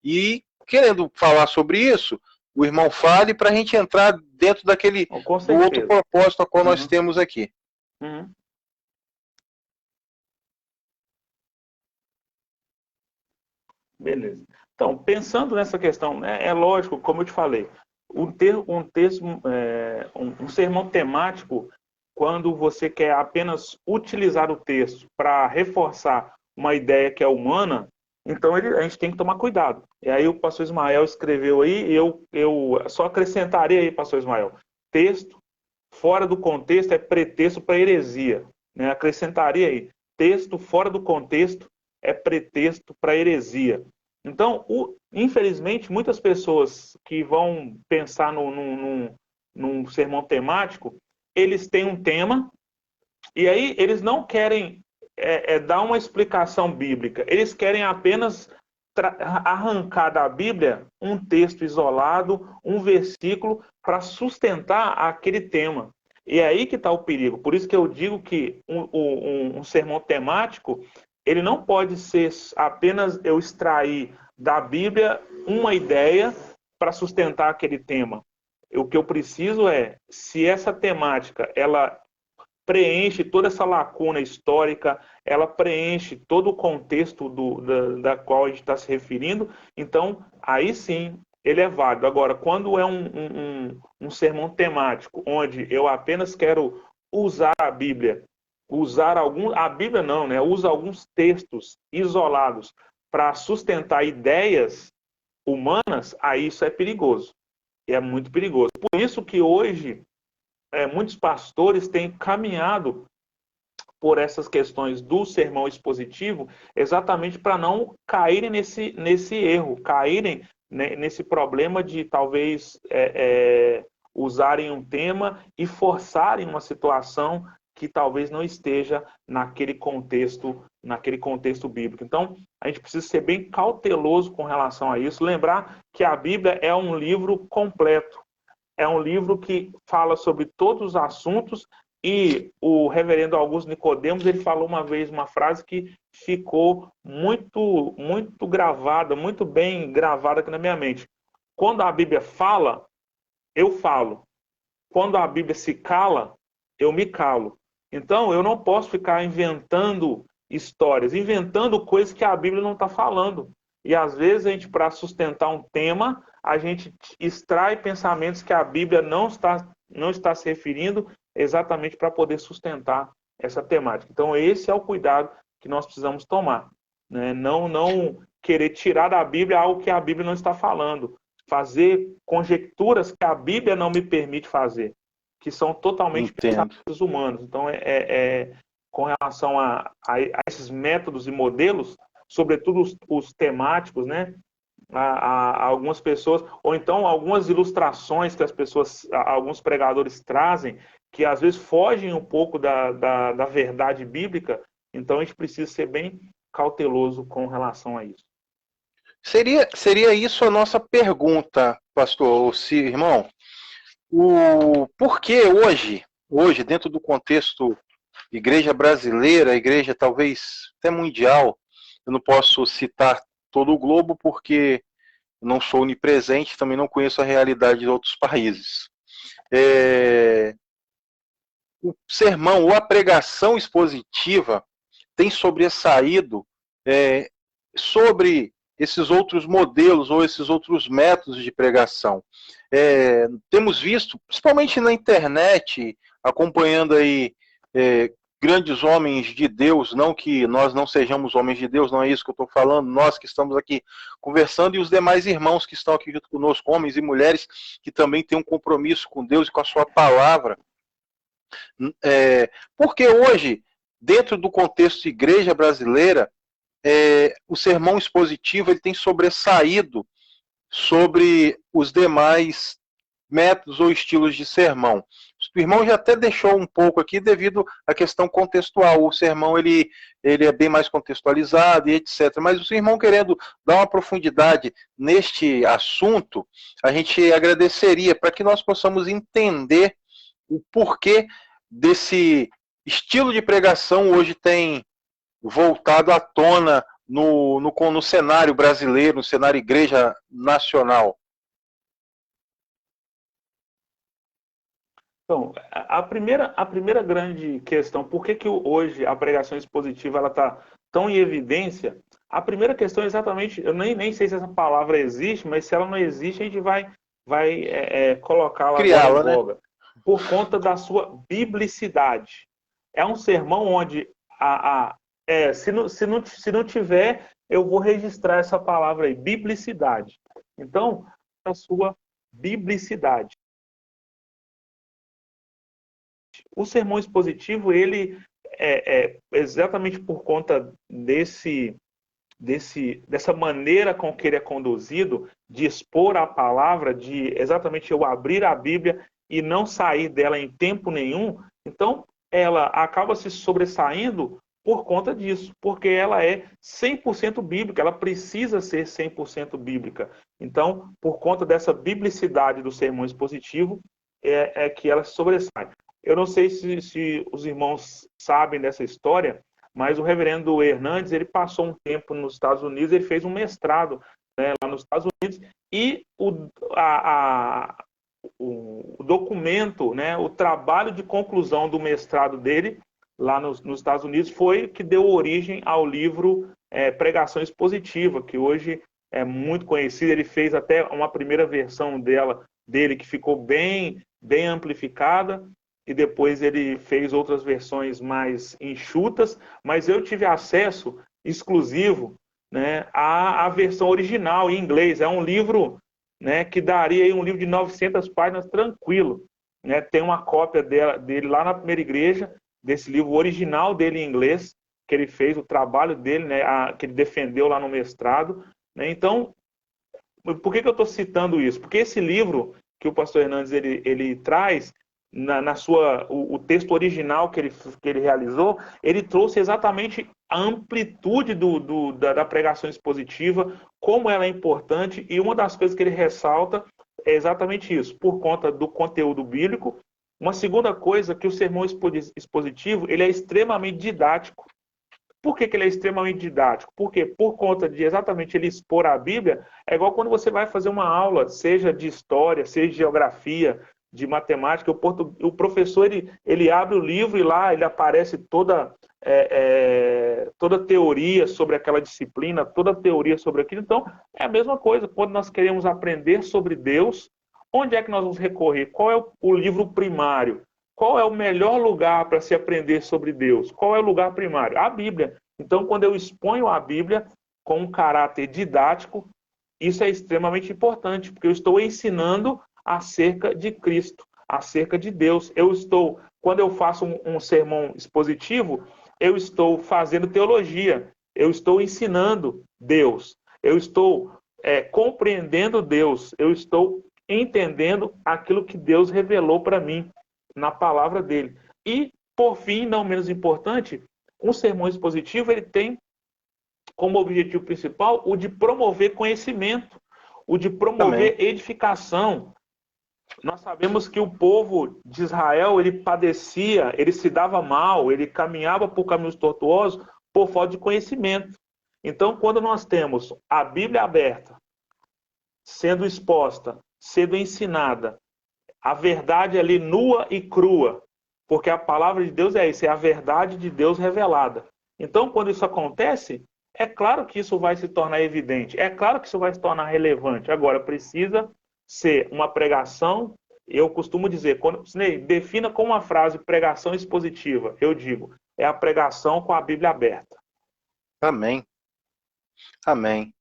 E, querendo falar sobre isso, o irmão fale para a gente entrar dentro do outro propósito a qual nós temos aqui. Beleza. Então, pensando nessa questão, é lógico, como eu te falei, um sermão temático, quando você quer apenas utilizar o texto para reforçar uma ideia que é humana, então a gente tem que tomar cuidado. E aí o pastor Ismael escreveu aí, eu só acrescentaria aí, pastor Ismael, texto fora do contexto é pretexto para heresia. Né? Acrescentaria aí, texto fora do contexto é pretexto para heresia. Então, infelizmente, muitas pessoas que vão pensar num sermão temático, eles têm um tema, e aí eles não querem dar uma explicação bíblica, eles querem apenas arrancar da Bíblia um texto isolado, um versículo, para sustentar aquele tema. E é aí que está o perigo. Por isso que eu digo que um sermão temático, ele não pode ser apenas eu extrair da Bíblia uma ideia para sustentar aquele tema. O que eu preciso se essa temática ela preenche toda essa lacuna histórica, ela preenche todo o contexto da qual a gente está se referindo, então aí sim ele é válido. Agora, quando é um sermão temático, onde eu apenas quero usar a Bíblia, a Bíblia não, né? Usa alguns textos isolados para sustentar ideias humanas, aí isso é perigoso. E é muito perigoso. Por isso que hoje muitos pastores têm caminhado por essas questões do sermão expositivo, exatamente para não caírem nesse erro, caírem nesse problema de talvez usarem um tema e forçarem uma situação que talvez não esteja naquele contexto bíblico. Então, a gente precisa ser bem cauteloso com relação a isso, lembrar que a Bíblia é um livro completo, é um livro que fala sobre todos os assuntos, e o reverendo Augusto Nicodemos, ele falou uma vez uma frase que ficou muito, muito gravada, muito bem gravada aqui na minha mente. Quando a Bíblia fala, eu falo. Quando a Bíblia se cala, eu me calo. Então, eu não posso ficar inventando histórias, inventando coisas que a Bíblia não está falando. E às vezes a gente, para sustentar um tema, a gente extrai pensamentos que a Bíblia não está se referindo exatamente para poder sustentar essa temática. Então, esse é o cuidado que nós precisamos tomar, né? Não querer tirar da Bíblia algo que a Bíblia não está falando, fazer conjecturas que a Bíblia não me permite fazer, que são totalmente pensamentos humanos. Então, com relação a esses métodos e modelos, sobretudo os temáticos, né? A algumas pessoas, ou então algumas ilustrações que alguns pregadores trazem, que às vezes fogem um pouco da verdade bíblica. Então, a gente precisa ser bem cauteloso com relação a isso. Seria isso a nossa pergunta, pastor, irmão. Por que hoje, dentro do contexto igreja brasileira, igreja talvez até mundial, eu não posso citar todo o globo porque não sou onipresente, também não conheço a realidade de outros países. O sermão ou a pregação expositiva tem sobressaído sobre esses outros modelos ou esses outros métodos de pregação. Temos visto, principalmente na internet, acompanhando aí grandes homens de Deus, não que nós não sejamos homens de Deus, não é isso que eu estou falando, nós que estamos aqui conversando e os demais irmãos que estão aqui junto conosco, homens e mulheres que também têm um compromisso com Deus e com a sua palavra. Porque hoje, dentro do contexto de igreja brasileira, o sermão expositivo ele tem sobressaído sobre os demais métodos ou estilos de sermão. O irmão já até deixou um pouco aqui devido à questão contextual. O sermão ele é bem mais contextualizado e etc. Mas o irmão querendo dar uma profundidade neste assunto, a gente agradeceria para que nós possamos entender o porquê desse estilo de pregação hoje tem voltado à tona no cenário brasileiro, no cenário igreja nacional. Então, a primeira grande questão, por que hoje a pregação expositiva está tão em evidência? A primeira questão é exatamente, eu nem sei se essa palavra existe, mas se ela não existe, a gente vai colocá-la agora em voga. Né? Por conta da sua biblicidade. É um sermão onde, se não tiver, eu vou registrar essa palavra aí, biblicidade. Então, a sua biblicidade. O sermão expositivo, ele exatamente por conta dessa maneira com que ele é conduzido, de expor a palavra, de exatamente eu abrir a Bíblia e não sair dela em tempo nenhum, então ela acaba se sobressaindo por conta disso, porque ela é 100% bíblica, ela precisa ser 100% bíblica. Então, por conta dessa biblicidade do sermão expositivo, é que ela se sobressai. Eu não sei se os irmãos sabem dessa história, mas o reverendo Hernandes, ele passou um tempo nos Estados Unidos, ele fez um mestrado, né, lá nos Estados Unidos, e o documento, né, o trabalho de conclusão do mestrado dele, lá nos Estados Unidos, foi que deu origem ao livro Pregação Expositiva, que hoje é muito conhecido. Ele fez até uma primeira versão dele que ficou bem amplificada, e depois ele fez outras versões mais enxutas, mas eu tive acesso exclusivo, né, à versão original em inglês. É um livro, né, que daria aí um livro de 900 páginas tranquilo. Né? Tem uma cópia dele lá na primeira igreja, desse livro original dele em inglês, que ele fez, o trabalho dele, né, que ele defendeu lá no mestrado. Né? Então, por que eu estou citando isso? Porque esse livro que o pastor Hernandes ele traz, o texto original que ele realizou, ele trouxe exatamente a amplitude da pregação expositiva, como ela é importante, e uma das coisas que ele ressalta é exatamente isso, por conta do conteúdo bíblico. Uma segunda coisa, que o sermão expositivo ele é extremamente didático. Por que ele é extremamente didático? Porque por conta de exatamente ele expor a Bíblia, é igual quando você vai fazer uma aula, seja de história, seja de geografia, de matemática, o professor ele abre o livro e lá ele aparece toda teoria sobre aquela disciplina, toda teoria sobre aquilo. Então, é a mesma coisa. Quando nós queremos aprender sobre Deus, onde é que nós vamos recorrer? Qual é o livro primário? Qual é o melhor lugar para se aprender sobre Deus? Qual é o lugar primário? A Bíblia. Então, quando eu exponho a Bíblia com um caráter didático, isso é extremamente importante, porque eu estou ensinando acerca de Cristo, acerca de Deus. Quando eu faço um sermão expositivo, eu estou fazendo teologia, eu estou ensinando Deus, eu estou compreendendo Deus, eu estou entendendo aquilo que Deus revelou para mim na palavra dele. E, por fim, não menos importante, um sermão expositivo ele tem como objetivo principal o de promover conhecimento, o de promover edificação. Nós sabemos que o povo de Israel, ele padecia, ele se dava mal, ele caminhava por caminhos tortuosos por falta de conhecimento. Então, quando nós temos a Bíblia aberta, sendo exposta, sendo ensinada, a verdade ali nua e crua, porque a palavra de Deus é isso, é a verdade de Deus revelada. Então, quando isso acontece, é claro que isso vai se tornar evidente, é claro que isso vai se tornar relevante. Agora, precisa ser uma pregação, eu costumo dizer, defina com uma frase pregação expositiva, eu digo, é a pregação com a Bíblia aberta. Amém. Amém.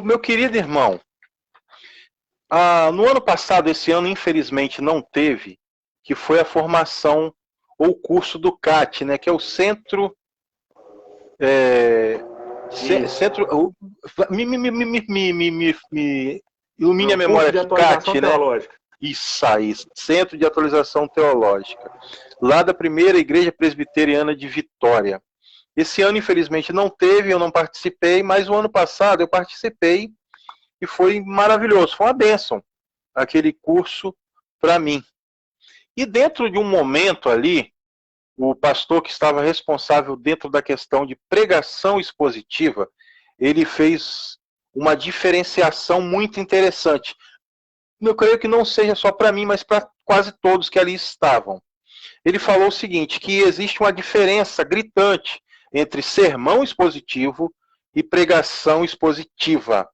Meu querido irmão, no ano passado, esse ano, infelizmente, não teve, que foi a formação ou curso do CAT, né, que é o Centro... Centro... Me ilumine a memória aqui, CAT, né? Isso aí, Centro de Atualização Teológica, lá da Primeira Igreja Presbiteriana de Vitória. Esse ano, infelizmente, não teve, eu não participei, mas o ano passado eu participei e foi maravilhoso, foi uma bênção aquele curso para mim. E dentro de um momento ali, o pastor que estava responsável dentro da questão de pregação expositiva, ele fez uma diferenciação muito interessante. Eu creio que não seja só para mim, mas para quase todos que ali estavam. Ele falou o seguinte, que existe uma diferença gritante entre sermão expositivo e pregação expositiva.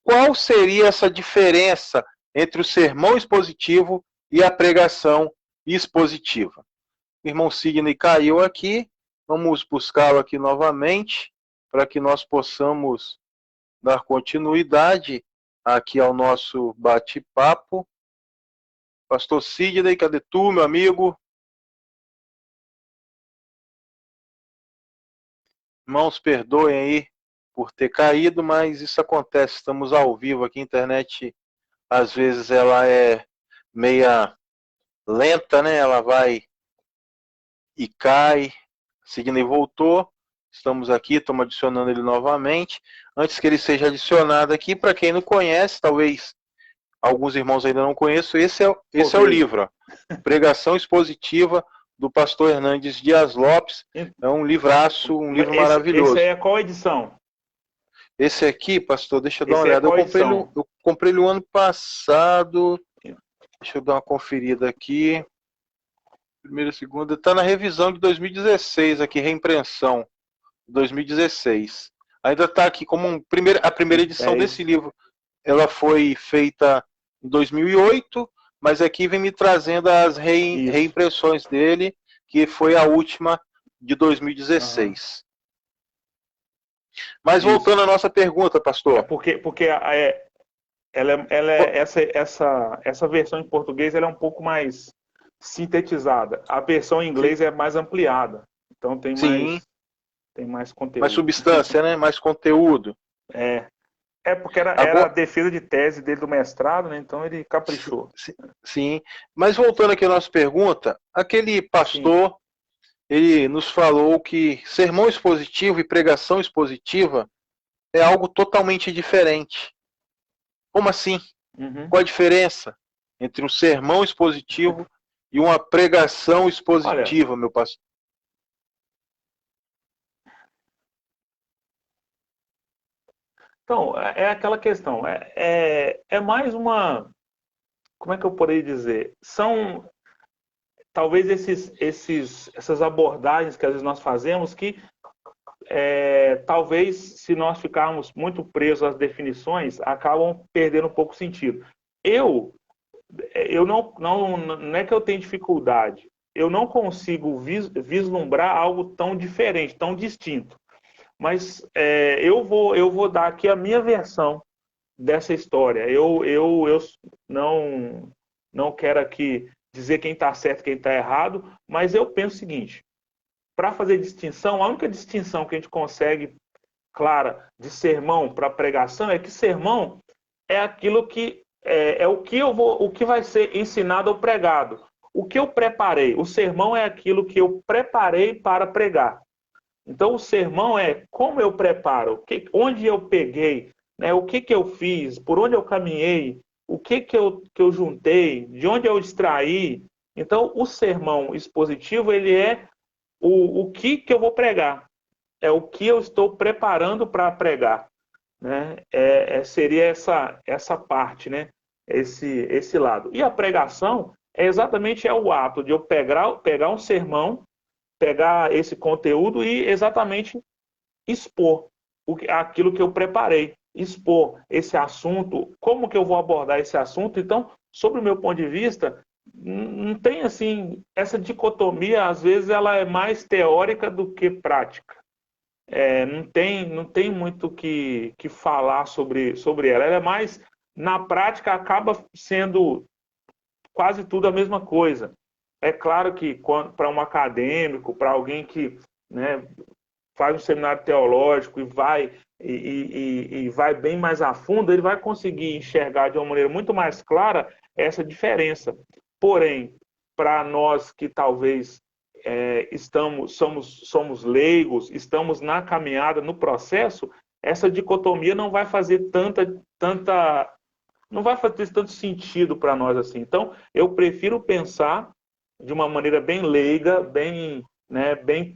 Qual seria essa diferença entre o sermão expositivo e a pregação expositiva? O irmão Sidney caiu aqui, vamos buscá-lo aqui novamente, para que nós possamos dar continuidade aqui ao nosso bate-papo. Pastor Sidney, cadê tu, meu amigo? Irmãos, perdoem aí por ter caído, mas isso acontece, estamos ao vivo aqui, a internet às vezes ela é meia lenta, né? Ela vai e cai. Sidney voltou, estamos aqui, estamos adicionando ele novamente. Antes que ele seja adicionado aqui, para quem não conhece, talvez alguns irmãos ainda não conheçam, esse é o livro, ó, Pregação Expositiva, do pastor Hernandes Dias Lopes. É um livraço, um livro maravilhoso. Esse é qual edição? Esse aqui, pastor, deixa eu dar uma olhada. Eu comprei ele o ano passado. Deixa eu dar uma conferida aqui. Primeira, segunda. Está na revisão de 2016 aqui, reimpressão. 2016. Ainda está aqui como a primeira edição desse livro. Ela foi feita em 2008, mas aqui vem me trazendo as reimpressões dele, que foi a última de 2016. Mas voltando à nossa pergunta, pastor. Porque essa versão em português ela é um pouco mais sintetizada. A versão em inglês é mais ampliada. Então tem mais conteúdo. Mais substância, né? Mais conteúdo. porque era a defesa de tese dele do mestrado, né? Então ele caprichou. Sim, mas voltando aqui à nossa pergunta, aquele pastor, sim, ele nos falou que sermão expositivo e pregação expositiva é algo totalmente diferente. Como assim? Uhum. Qual a diferença entre um sermão expositivo e uma pregação expositiva, olha, meu pastor? Então, é aquela questão. É mais uma... Como é que eu poderia dizer? São talvez essas abordagens que às vezes nós fazemos que talvez se nós ficarmos muito presos às definições, acabam perdendo um pouco o sentido. Eu não é que eu tenho dificuldade, eu não consigo vislumbrar algo tão diferente, tão distinto. Mas eu vou dar aqui a minha versão dessa história. Eu não quero aqui dizer quem está certo e quem está errado, mas eu penso o seguinte: para fazer distinção, a única distinção que a gente consegue, clara, de sermão para pregação é que sermão é aquilo que o que vai ser ensinado ou pregado. O que eu preparei. O sermão é aquilo que eu preparei para pregar. Então, o sermão é como eu preparo, onde eu peguei, né, o que eu fiz, por onde eu caminhei, o que eu juntei, de onde eu extraí. Então, o sermão expositivo, ele é o que eu vou pregar. É o que eu estou preparando para pregar. Né? Seria essa parte, né? Esse lado. E a pregação é exatamente o ato de eu pegar um sermão, pegar esse conteúdo e exatamente expor aquilo que eu preparei, expor esse assunto, como que eu vou abordar esse assunto. Então, sob o meu ponto de vista, não tem assim, essa dicotomia, às vezes ela é mais teórica do que prática. Não tem muito que falar sobre ela. Ela é mais, na prática, acaba sendo quase tudo a mesma coisa. É claro que para um acadêmico, para alguém que, né, faz um seminário teológico e vai bem mais a fundo, ele vai conseguir enxergar de uma maneira muito mais clara essa diferença. Porém, para nós que talvez somos leigos, estamos na caminhada, no processo, essa dicotomia não vai fazer não vai fazer tanto sentido para nós assim. Então, eu prefiro pensar de uma maneira bem leiga, bem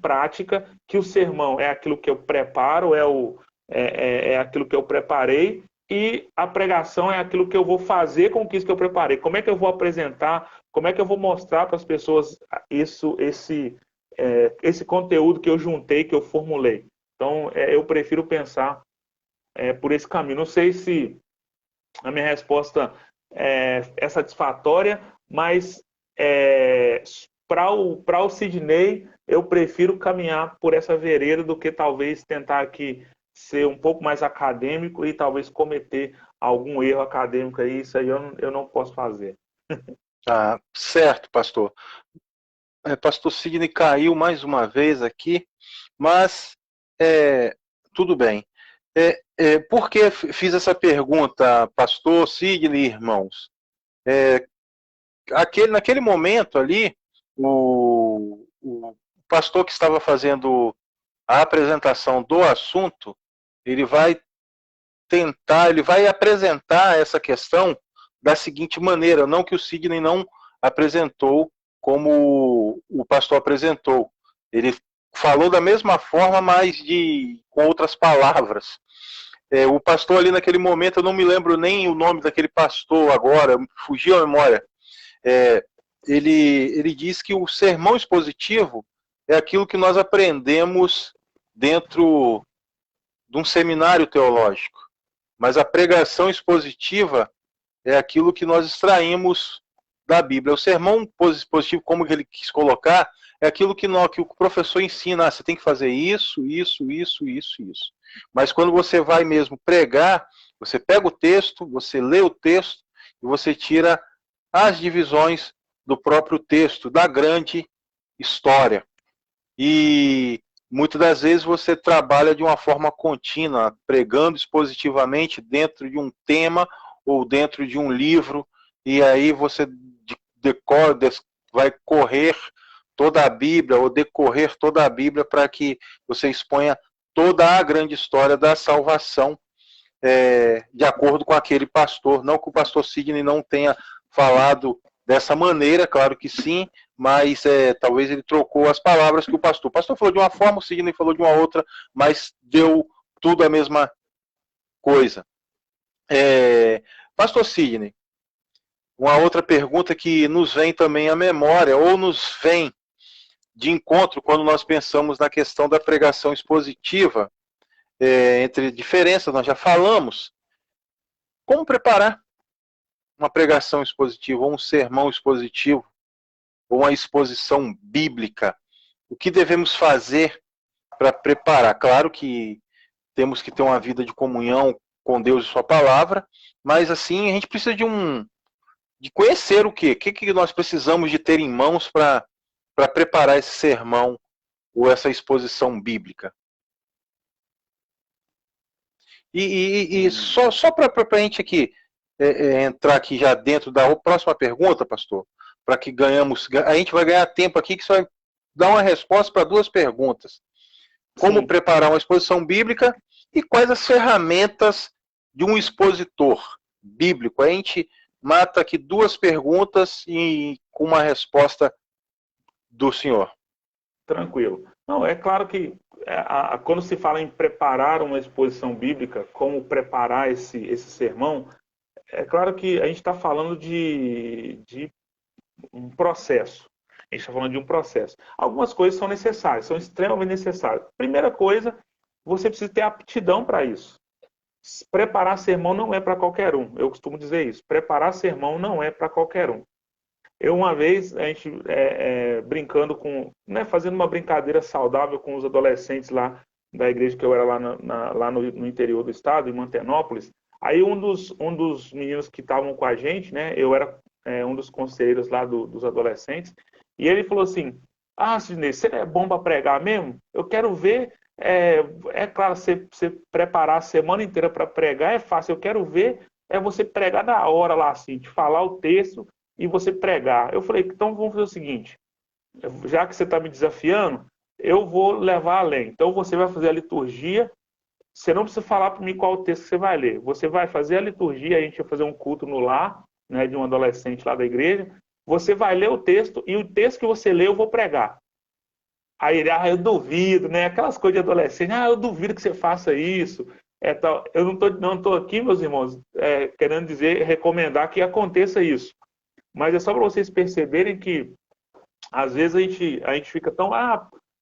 prática, que o sermão é aquilo que eu preparo, é aquilo que eu preparei, e a pregação é aquilo que eu vou fazer com isso que eu preparei. Como é que eu vou apresentar, como é que eu vou mostrar para as pessoas esse conteúdo que eu juntei, que eu formulei. Então, eu prefiro pensar por esse caminho. Não sei se a minha resposta é satisfatória, mas para o Sidney, eu prefiro caminhar por essa vereda do que talvez tentar aqui ser um pouco mais acadêmico e talvez cometer algum erro acadêmico aí. Isso aí eu não posso fazer. Ah, certo, pastor. Pastor Sidney caiu mais uma vez aqui, mas tudo bem. Por que fiz essa pergunta, pastor Sidney, irmãos? Naquele momento ali, o pastor que estava fazendo a apresentação do assunto, ele vai apresentar essa questão da seguinte maneira, não que o Sidney não apresentou como o pastor apresentou. Ele falou da mesma forma, mas com outras palavras. O pastor ali naquele momento, eu não me lembro nem o nome daquele pastor agora, fugiu a memória. Ele diz que o sermão expositivo é aquilo que nós aprendemos dentro de um seminário teológico, mas a pregação expositiva é aquilo que nós extraímos da Bíblia. O sermão expositivo, como ele quis colocar, é aquilo que o professor ensina. Você tem que fazer isso. Mas quando você vai mesmo pregar, você pega o texto, você lê o texto e você tira as divisões do próprio texto, da grande história. E muitas das vezes você trabalha de uma forma contínua, pregando expositivamente dentro de um tema ou dentro de um livro, e aí você decora, vai correr toda a Bíblia ou decorrer toda a Bíblia para que você exponha toda a grande história da salvação de acordo com aquele pastor. Não que o pastor Sidney não tenha falado dessa maneira, claro que sim, mas talvez ele trocou as palavras que o pastor falou de uma forma, o Sidney falou de uma outra, mas deu tudo a mesma coisa. Pastor Sidney, uma outra pergunta que nos vem também à memória, ou nos vem de encontro quando nós pensamos na questão da pregação expositiva, entre diferenças, nós já falamos. Como preparar uma pregação expositiva, ou um sermão expositivo, ou uma exposição bíblica? O que devemos fazer para preparar? Claro que temos que ter uma vida de comunhão com Deus e sua palavra, mas assim a gente precisa de conhecer o quê? O que nós precisamos de ter em mãos para preparar esse sermão ou essa exposição bíblica? E só para a gente aqui entrar aqui já dentro da próxima pergunta, pastor, para que a gente vai ganhar tempo aqui que você vai dar uma resposta para duas perguntas. Como preparar uma exposição bíblica e quais as ferramentas de um expositor bíblico? A gente mata aqui duas perguntas e com uma resposta do senhor. Tranquilo. Não, é claro que quando se fala em preparar uma exposição bíblica, como preparar esse sermão, é claro que a gente está falando de um processo. A gente está falando de um processo. Algumas coisas são necessárias, são extremamente necessárias. Primeira coisa, você precisa ter aptidão para isso. Preparar sermão não é para qualquer um. Eu costumo dizer isso. Preparar sermão não é para qualquer um. Eu, uma vez, a gente brincando fazendo uma brincadeira saudável com os adolescentes lá da igreja que eu era lá no interior do estado, em Mantenópolis. Aí um dos meninos que estavam com a gente, né, eu era um dos conselheiros lá dos adolescentes, e ele falou assim: Sidney, você é bom para pregar mesmo? Eu quero ver, claro, você preparar a semana inteira para pregar é fácil, eu quero ver você pregar na hora lá, assim, de falar o texto e você pregar. Eu falei, então vamos fazer o seguinte, já que você está me desafiando, eu vou levar além. Então você vai fazer a liturgia, você não precisa falar para mim qual o texto que você vai ler. Você vai fazer a liturgia, a gente vai fazer um culto no lar, né, de um adolescente lá da igreja. Você vai ler o texto e o texto que você lê eu vou pregar. Aí ele, eu duvido, né? Aquelas coisas de adolescente, eu duvido que você faça isso. Eu não estou aqui, meus irmãos, querendo recomendar que aconteça isso. Mas é só para vocês perceberem que, às vezes, a gente fica tão...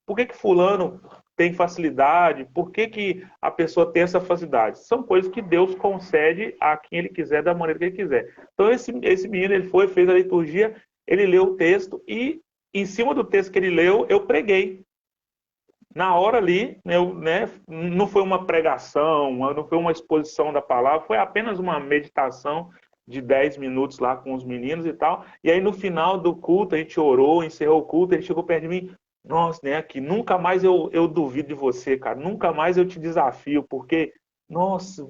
por que fulano tem facilidade? Por que a pessoa tem essa facilidade? São coisas que Deus concede a quem Ele quiser, da maneira que Ele quiser. Então, esse menino, ele fez a liturgia, ele leu o texto e, em cima do texto que ele leu, eu preguei. Na hora ali, não foi uma pregação, não foi uma exposição da palavra, foi apenas uma meditação de 10 minutos lá com os meninos e tal. E aí, no final do culto, a gente orou, encerrou o culto, ele chegou perto de mim: nossa, né, que nunca mais eu duvido de você, cara, nunca mais eu te desafio, porque, nossa,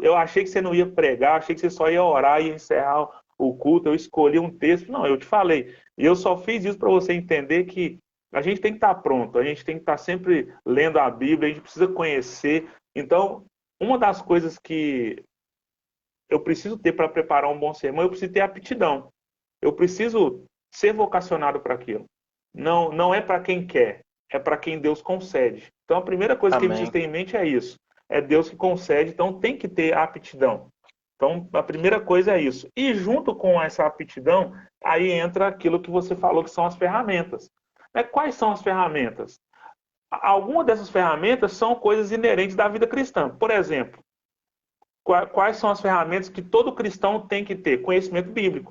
eu achei que você não ia pregar, achei que você só ia orar e encerrar o culto, eu escolhi um texto. Não, eu te falei, e eu só fiz isso para você entender que a gente tem que estar pronto, a gente tem que estar sempre lendo a Bíblia, a gente precisa conhecer. Então, uma das coisas que eu preciso ter para preparar um bom sermão, eu preciso ter aptidão. Eu preciso ser vocacionado para aquilo. Não é para quem quer, é para quem Deus concede. Então, a primeira coisa que a gente precisa ter em mente é isso. É Deus que concede, então tem que ter aptidão. Então, a primeira coisa é isso. E junto com essa aptidão, aí entra aquilo que você falou, que são as ferramentas. Quais são as ferramentas? Algumas dessas ferramentas são coisas inerentes da vida cristã. Por exemplo, quais são as ferramentas que todo cristão tem que ter? Conhecimento bíblico.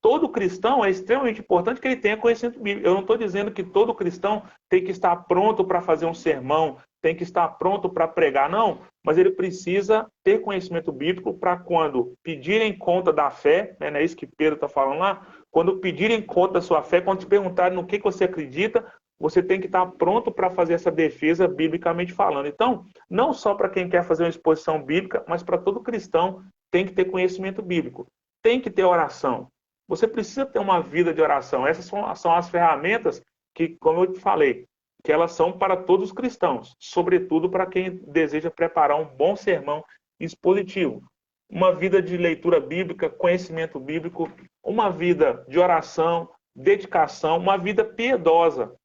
Todo cristão é extremamente importante que ele tenha conhecimento bíblico. Eu não estou dizendo que todo cristão tem que estar pronto para fazer um sermão, tem que estar pronto para pregar, não. Mas ele precisa ter conhecimento bíblico para quando pedirem conta da fé, né, não é isso que Pedro está falando lá? Quando pedirem conta da sua fé, quando te perguntarem no que você acredita, você tem que estar pronto para fazer essa defesa biblicamente falando. Então, não só para quem quer fazer uma exposição bíblica, mas para todo cristão tem que ter conhecimento bíblico, tem que ter oração. Você precisa ter uma vida de oração. Essas são as ferramentas que, como eu te falei, que elas são para todos os cristãos, sobretudo para quem deseja preparar um bom sermão expositivo. Uma vida de leitura bíblica, conhecimento bíblico, uma vida de oração, dedicação, uma vida piedosa.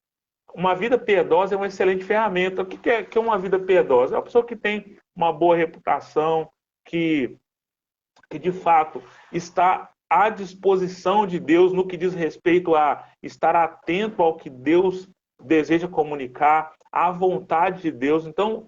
Uma vida piedosa é uma excelente ferramenta. O que é uma vida piedosa? É uma pessoa que tem uma boa reputação, que de fato está à disposição de Deus no que diz respeito a estar atento ao que Deus deseja comunicar, à vontade de Deus. Então,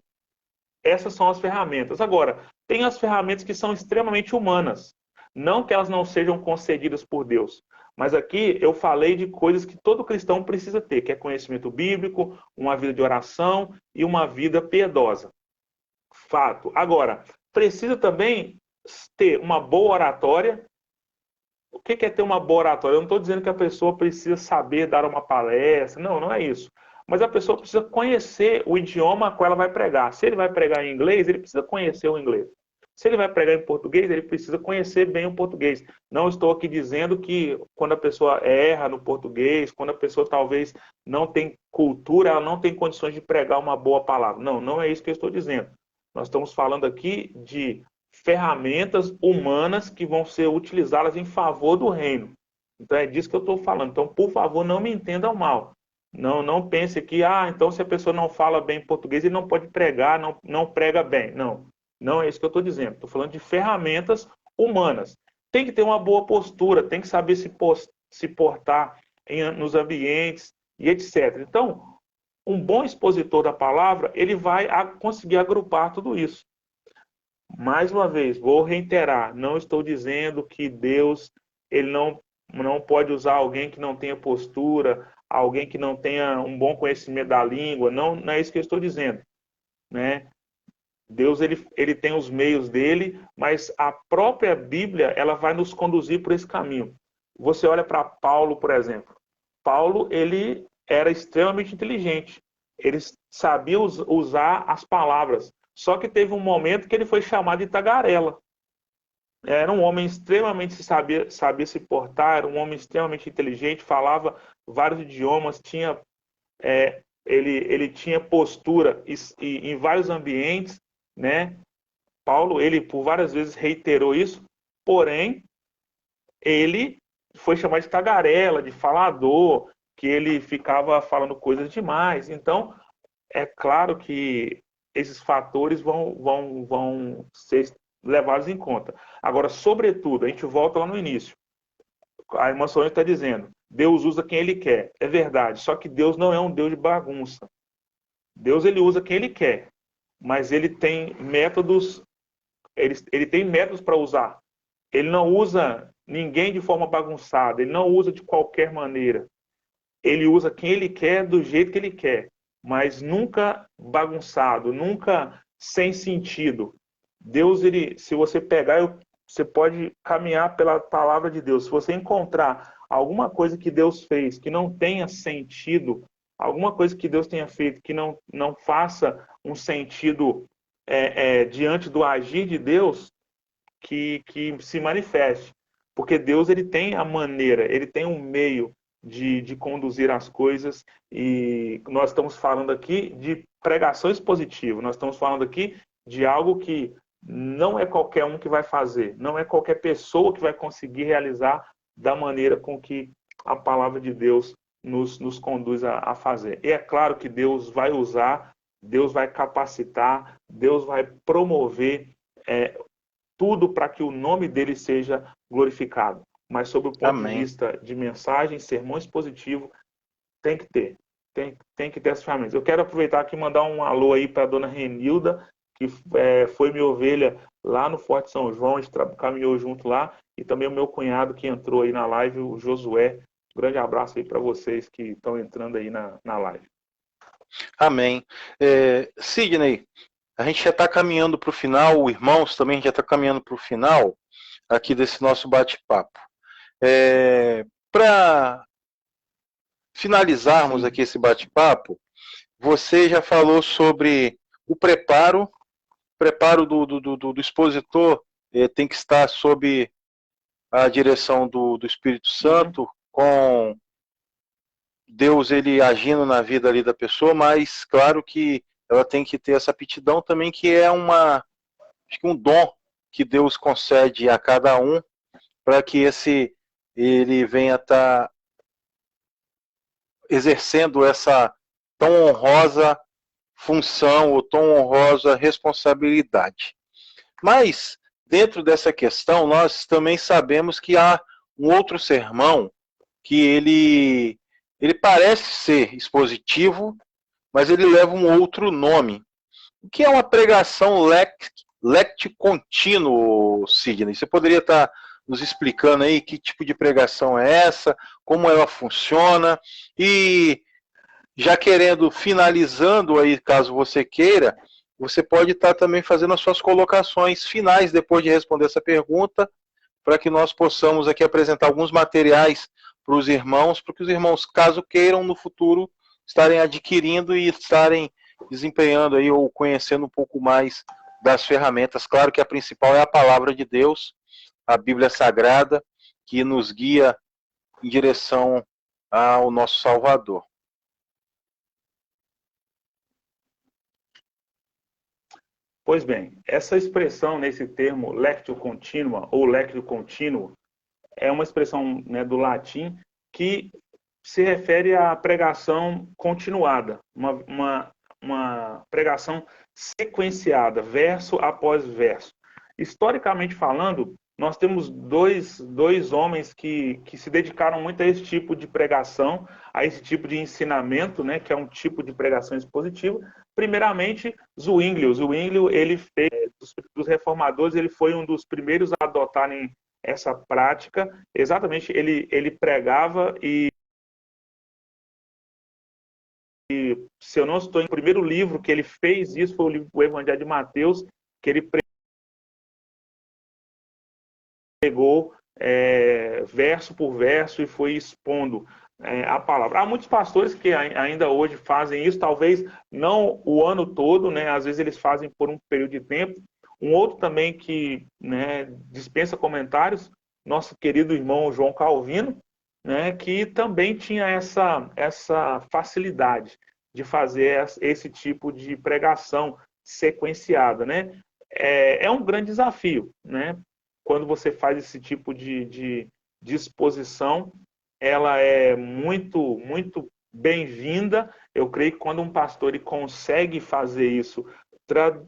essas são as ferramentas. Agora, tem as ferramentas que são extremamente humanas. Não que elas não sejam concedidas por Deus. Mas aqui eu falei de coisas que todo cristão precisa ter, que é conhecimento bíblico, uma vida de oração e uma vida piedosa. Fato. Agora, precisa também ter uma boa oratória. O que é ter uma boa oratória? Eu não estou dizendo que a pessoa precisa saber dar uma palestra. Não, não é isso. Mas a pessoa precisa conhecer o idioma a qual ela vai pregar. Se ele vai pregar em inglês, ele precisa conhecer o inglês. Se ele vai pregar em português, ele precisa conhecer bem o português. Não estou aqui dizendo que quando a pessoa erra no português, quando a pessoa talvez não tem cultura, ela não tem condições de pregar uma boa palavra. Não, não é isso que eu estou dizendo. Nós estamos falando aqui de ferramentas humanas que vão ser utilizadas em favor do reino. Então é disso que eu estou falando. Então, por favor, não me entendam mal. Não pense que, então se a pessoa não fala bem português, ele não pode pregar, não prega bem. Não é isso que eu estou dizendo. Estou falando de ferramentas humanas. Tem que ter uma boa postura, tem que saber se portar nos ambientes e etc. Então, um bom expositor da palavra, ele vai conseguir agrupar tudo isso. Mais uma vez, vou reiterar, não estou dizendo que Deus ele não pode usar alguém que não tenha postura, alguém que não tenha um bom conhecimento da língua, não é isso que eu estou dizendo, né? Deus ele tem os meios dele, mas a própria Bíblia ela vai nos conduzir por esse caminho. Você olha para Paulo, por exemplo. Paulo ele era extremamente inteligente, ele sabia usar as palavras, só que teve um momento que ele foi chamado de tagarela. Era um homem extremamente sabia se portar, era um homem extremamente inteligente, falava vários idiomas, ele tinha postura em vários ambientes, né? Paulo, ele por várias vezes reiterou isso, porém, ele foi chamado de tagarela, de falador, que ele ficava falando coisas demais. Então, é claro que esses fatores vão ser levados em conta. Agora, sobretudo, a gente volta lá no início. A irmã Solange está dizendo, Deus usa quem Ele quer. É verdade, só que Deus não é um Deus de bagunça. Deus ele usa quem Ele quer, mas Ele tem métodos, ele tem métodos para usar. Ele não usa ninguém de forma bagunçada, Ele não usa de qualquer maneira. Ele usa quem Ele quer, do jeito que Ele quer, mas nunca bagunçado, nunca sem sentido. Deus, se você pegar, você pode caminhar pela palavra de Deus. Se você encontrar alguma coisa que Deus fez que não tenha sentido, alguma coisa que Deus tenha feito que não faça um sentido diante do agir de Deus, que se manifeste. Porque Deus ele tem a maneira, ele tem um meio de conduzir as coisas, e nós estamos falando aqui de pregação expositiva, nós estamos falando aqui de algo que não é qualquer um que vai fazer, não é qualquer pessoa que vai conseguir realizar da maneira com que a palavra de Deus nos conduz a fazer. E é claro que Deus vai usar, Deus vai capacitar, Deus vai promover tudo para que o nome dele seja glorificado. Mas sob o ponto de vista de mensagem, sermão expositivo, tem que ter. Tem que ter essas ferramentas. Eu quero aproveitar aqui e mandar um alô aí para a dona Renilda, que foi minha ovelha lá no Forte São João, a gente caminhou junto lá, e também o meu cunhado que entrou aí na live, o Josué. Um grande abraço aí para vocês que estão entrando aí na live. Amém. Sidney, a gente já está caminhando para o final, irmãos também já está caminhando para o final aqui desse nosso bate-papo. Para finalizarmos aqui esse bate-papo, você já falou sobre o preparo do expositor, tem que estar sob a direção do Espírito Santo, com Deus ele agindo na vida ali da pessoa, mas claro que ela tem que ter essa aptidão também, que é acho que um dom que Deus concede a cada um, para que ele venha estar exercendo essa tão honrosa função ou tão honrosa responsabilidade. Mas, dentro dessa questão, nós também sabemos que há um outro sermão que ele parece ser expositivo, mas ele leva um outro nome, que é uma pregação lect contínuo, Sidney. Você poderia estar nos explicando aí que tipo de pregação é essa, como ela funciona, e já querendo, finalizando aí, caso você queira, você pode estar também fazendo as suas colocações finais depois de responder essa pergunta, para que nós possamos aqui apresentar alguns materiais para os irmãos, para que os irmãos, caso queiram, no futuro, estarem adquirindo e estarem desempenhando aí ou conhecendo um pouco mais das ferramentas. Claro que a principal é a palavra de Deus, a Bíblia Sagrada, que nos guia em direção ao nosso Salvador. Pois bem, essa expressão nesse termo lectio continua ou lectio continuo é uma expressão, né, do latim que se refere à pregação continuada, uma pregação sequenciada, verso após verso. Historicamente falando, nós temos dois homens que se dedicaram muito a esse tipo de pregação, a esse tipo de ensinamento, né, que é um tipo de pregação expositiva. Primeiramente, Zwinglio. Zwinglio, ele fez, dos reformadores, ele foi um dos primeiros a adotarem essa prática. Exatamente, ele pregava e, se eu não estou em, o primeiro livro que ele fez isso foi o Evangelho de Mateus, que ele pegou verso por verso e foi expondo a palavra. Há muitos pastores que ainda hoje fazem isso, talvez não o ano todo, né? Às vezes eles fazem por um período de tempo. Um outro também que, né, dispensa comentários, nosso querido irmão João Calvino, né, que também tinha essa facilidade de fazer esse tipo de pregação sequenciada, né? É um grande desafio, né? Quando você faz esse tipo de exposição, ela é muito, muito bem-vinda. Eu creio que quando um pastor ele consegue fazer isso,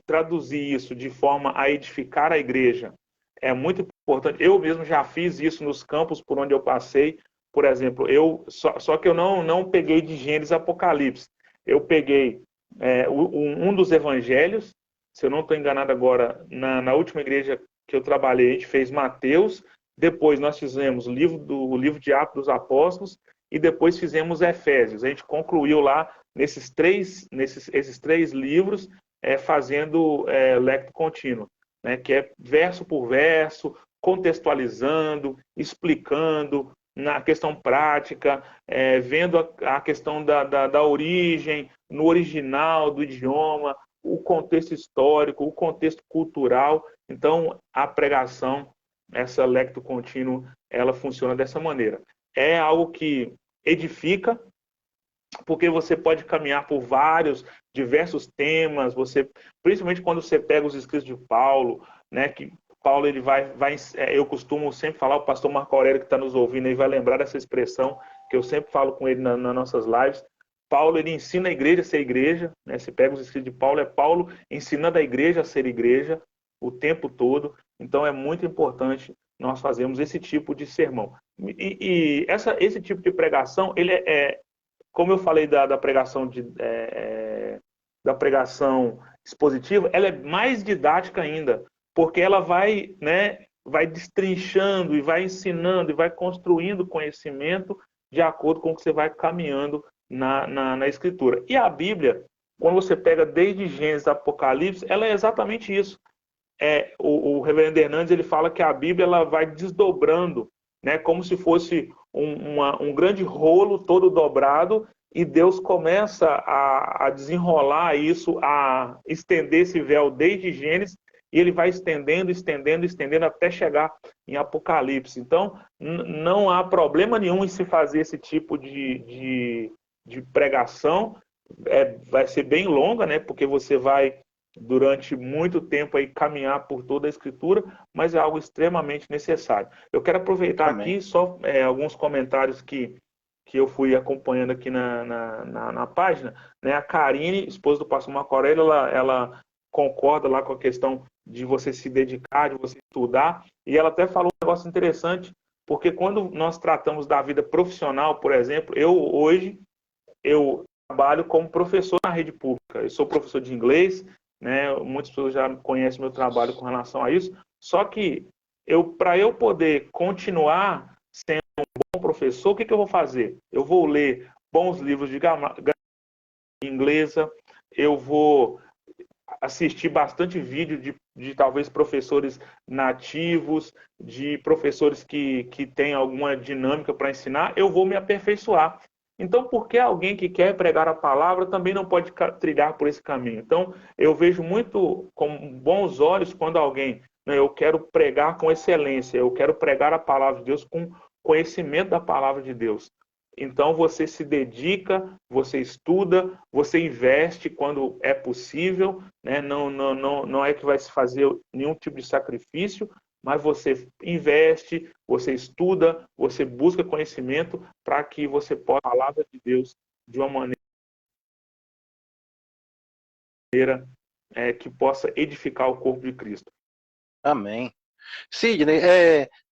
traduzir isso de forma a edificar a igreja, é muito importante. Eu mesmo já fiz isso nos campos por onde eu passei. Por exemplo, só que eu não peguei de Gênesis Apocalipse. Eu peguei um dos evangelhos, se eu não estou enganado agora, na última igreja que eu trabalhei, a gente fez Mateus, depois nós fizemos o livro de Atos dos Apóstolos e depois fizemos Efésios. A gente concluiu lá esses três livros fazendo lecto contínuo, né, que é verso por verso, contextualizando, explicando na questão prática, vendo a questão da origem, no original do idioma, o contexto histórico, o contexto cultural. Então, a pregação, essa lecto contínuo, ela funciona dessa maneira. É algo que edifica, porque você pode caminhar por diversos temas, principalmente quando você pega os escritos de Paulo, né, que Paulo ele eu costumo sempre falar, o pastor Marco Aurélio que está nos ouvindo aí vai lembrar dessa expressão que eu sempre falo com ele nas nossas lives. Paulo ele ensina a igreja a ser igreja, né? Se pega os escritos de Paulo, é Paulo ensinando a igreja a ser igreja o tempo todo. Então é muito importante nós fazermos esse tipo de sermão. E esse tipo de pregação, ele como eu falei da pregação da pregação expositiva, ela é mais didática ainda, porque ela vai destrinchando e vai ensinando e vai construindo conhecimento de acordo com o que você vai caminhando na Escritura. E a Bíblia, quando você pega desde Gênesis a Apocalipse, ela é exatamente isso. O reverendo Hernandes ele fala que a Bíblia ela vai desdobrando, né? Como se fosse um grande rolo todo dobrado, e Deus começa a desenrolar isso, a estender esse véu desde Gênesis, e ele vai estendendo, estendendo, estendendo até chegar em Apocalipse. Então, não há problema nenhum em se fazer esse tipo de pregação. Vai ser bem longa, né? Porque você vai, durante muito tempo, aí, caminhar por toda a Escritura, mas é algo extremamente necessário. Eu quero aproveitar Amém. aqui só alguns comentários que eu fui acompanhando aqui na página, né? A Karine, esposa do pastor Marco Aurélio, ela concorda lá com a questão de você se dedicar, de você estudar, e ela até falou um negócio interessante, porque quando nós tratamos da vida profissional, por exemplo, hoje eu trabalho como professor na rede pública. Eu sou professor de inglês, né? Muitas pessoas já conhecem meu trabalho com relação a isso. Só que para eu poder continuar sendo um bom professor, o que eu vou fazer? Eu vou ler bons livros de gramática inglesa, eu vou assistir bastante vídeo de talvez professores nativos, de professores que têm alguma dinâmica para ensinar, eu vou me aperfeiçoar. Então, por que alguém que quer pregar a palavra também não pode trilhar por esse caminho? Então, eu vejo muito com bons olhos quando alguém, né, eu quero pregar com excelência, eu quero pregar a palavra de Deus com conhecimento da palavra de Deus. Então, você se dedica, você estuda, você investe quando é possível, né? Não é que vai se fazer nenhum tipo de sacrifício, mas você investe, você estuda, você busca conhecimento para que você possa falar a palavra de Deus de uma maneira que possa edificar o corpo de Cristo. Amém. Sidney,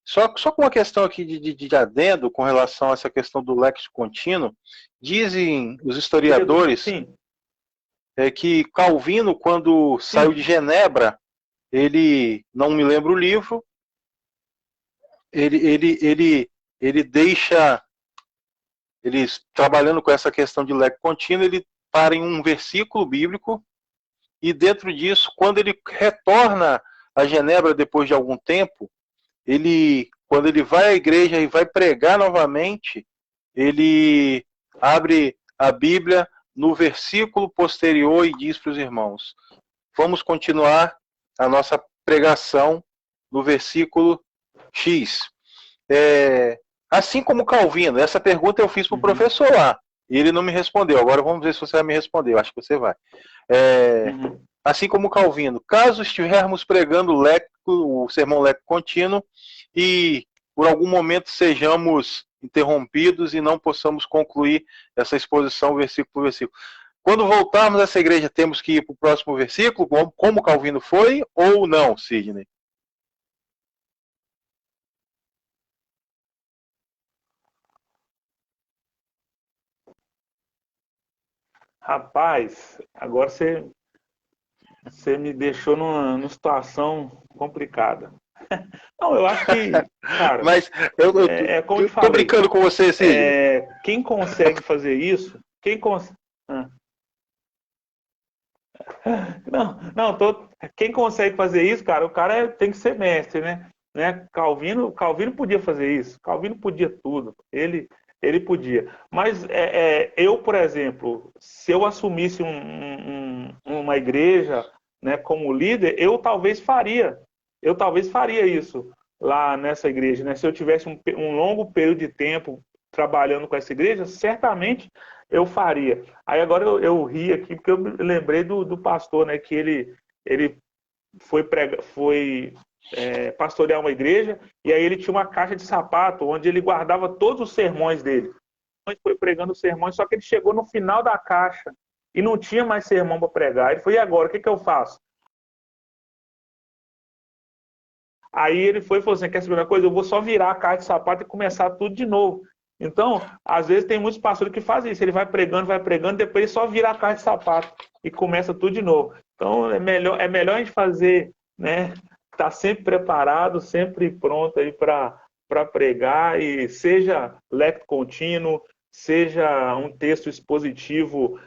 só com uma questão aqui de adendo com relação a essa questão do léxico contínuo, dizem os historiadores que Calvino, quando saiu de Genebra, ele, não me lembro o livro, ele deixa, trabalhando com essa questão de léxico contínuo, ele para em um versículo bíblico, e dentro disso, quando ele retorna a Genebra depois de algum tempo, quando ele vai à igreja e vai pregar novamente, ele abre a Bíblia no versículo posterior e diz para os irmãos: vamos continuar a nossa pregação no versículo X. Assim como Calvino, essa pergunta eu fiz para o professor lá, e ele não me respondeu. Agora vamos ver se você vai me responder, eu acho que você vai. Assim como Calvino, caso estivermos pregando o sermão léxico contínuo e por algum momento sejamos interrompidos e não possamos concluir essa exposição versículo por versículo. Quando voltarmos a essa igreja, temos que ir para o próximo versículo, como Calvino foi, ou não, Sidney? Rapaz, agora você me deixou numa situação complicada. Não, eu acho que, cara, mas eu como eu te tô brincando com você, Sidney. Quem consegue fazer isso, quem consegue fazer isso, cara, o cara tem que ser mestre, né? Calvino podia fazer isso, Calvino podia tudo, ele podia. Mas eu, por exemplo, se eu assumisse uma igreja, né, como líder, eu talvez faria isso lá nessa igreja, né? Se eu tivesse um longo período de tempo trabalhando com essa igreja, certamente eu faria. Aí agora eu ri aqui porque eu me lembrei do pastor, né? Que ele foi pastorear uma igreja, e aí ele tinha uma caixa de sapato onde ele guardava todos os sermões dele. Ele foi pregando os sermões, só que ele chegou no final da caixa e não tinha mais sermão para pregar. Ele falou: e agora, o que eu faço? Aí ele foi e falou assim: quer saber uma coisa? Eu vou só virar a caixa de sapato e começar tudo de novo. Então, às vezes tem muitos pastores que fazem isso. Ele vai pregando, depois ele só vira a caixa de sapato e começa tudo de novo. Então, é melhor a gente fazer, né? Estar sempre preparado, sempre pronto aí para pregar, e seja léxico contínuo, seja um texto expositivo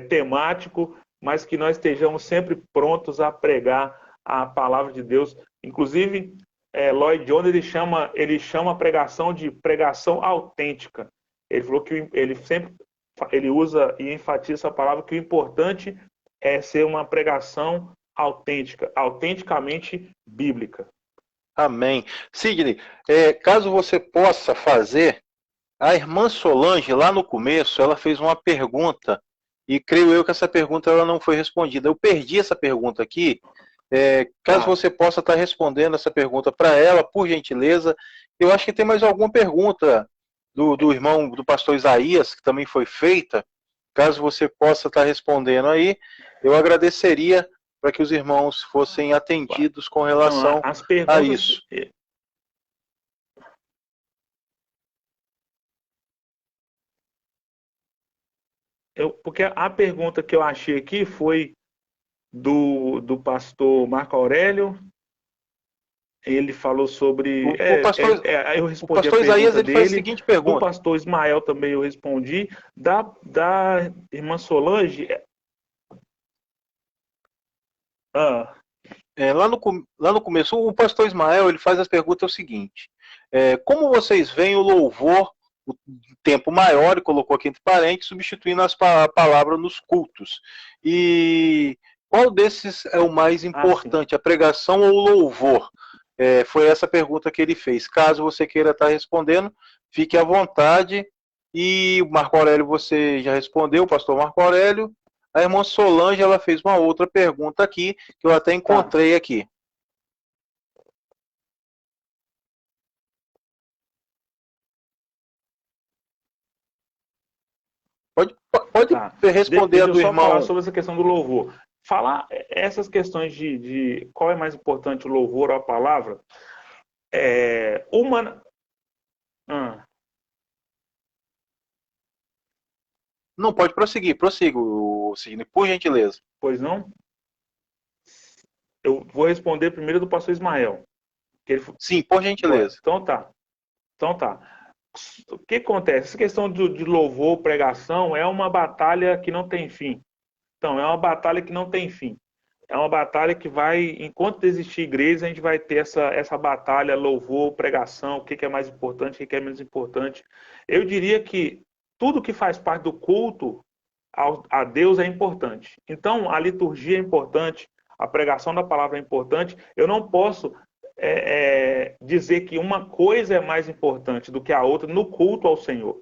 temático, mas que nós estejamos sempre prontos a pregar a palavra de Deus. Inclusive, Lloyd Jones ele chama a pregação de pregação autêntica. Ele falou que ele usa e enfatiza a palavra que o importante é ser uma pregação autêntica, autenticamente bíblica. Amém. Sidney, caso você possa fazer, a irmã Solange, lá no começo, ela fez uma pergunta, e creio eu que essa pergunta ela não foi respondida. Eu perdi essa pergunta aqui. Caso você possa estar respondendo essa pergunta para ela, por gentileza. Eu acho que tem mais alguma pergunta do irmão, do pastor Isaías, que também foi feita. Caso você possa estar respondendo aí, eu agradeceria para que os irmãos fossem atendidos com relação a isso. Porque a pergunta que eu achei aqui foi do pastor Marco Aurélio. Ele falou sobre... eu respondi o pastor a Isaías dele, fez a seguinte pergunta. Do pastor Ismael também eu respondi. Da irmã Solange... Lá no começo, o pastor Ismael ele faz as perguntas o seguinte: como vocês veem o louvor, o tempo maior, e colocou aqui entre parênteses, substituindo a palavra nos cultos? E qual desses é o mais importante, a pregação ou o louvor? Foi essa pergunta que ele fez. Caso você queira estar respondendo, fique à vontade. E o Marco Aurélio você já respondeu, o pastor Marco Aurélio. A irmã Solange ela fez uma outra pergunta aqui, que eu até encontrei aqui. Pode responder a do irmão. Deixa eu só falar sobre essa questão do louvor. Falar essas questões de qual é mais importante, o louvor ou a palavra, Não, pode prosseguir, prossiga, Sidney, por gentileza. Pois não? Eu vou responder primeiro do pastor Ismael. Sim, por gentileza. Então tá. O que acontece? Essa questão de louvor, pregação, é uma batalha que não tem fim. Então, é uma batalha que não tem fim. É uma batalha que vai, enquanto existir igreja, a gente vai ter essa batalha, louvor, pregação, o que é mais importante, o que é menos importante. Eu diria que tudo que faz parte do culto a Deus é importante. Então, a liturgia é importante, a pregação da palavra é importante. Eu não posso dizer que uma coisa é mais importante do que a outra no culto ao Senhor.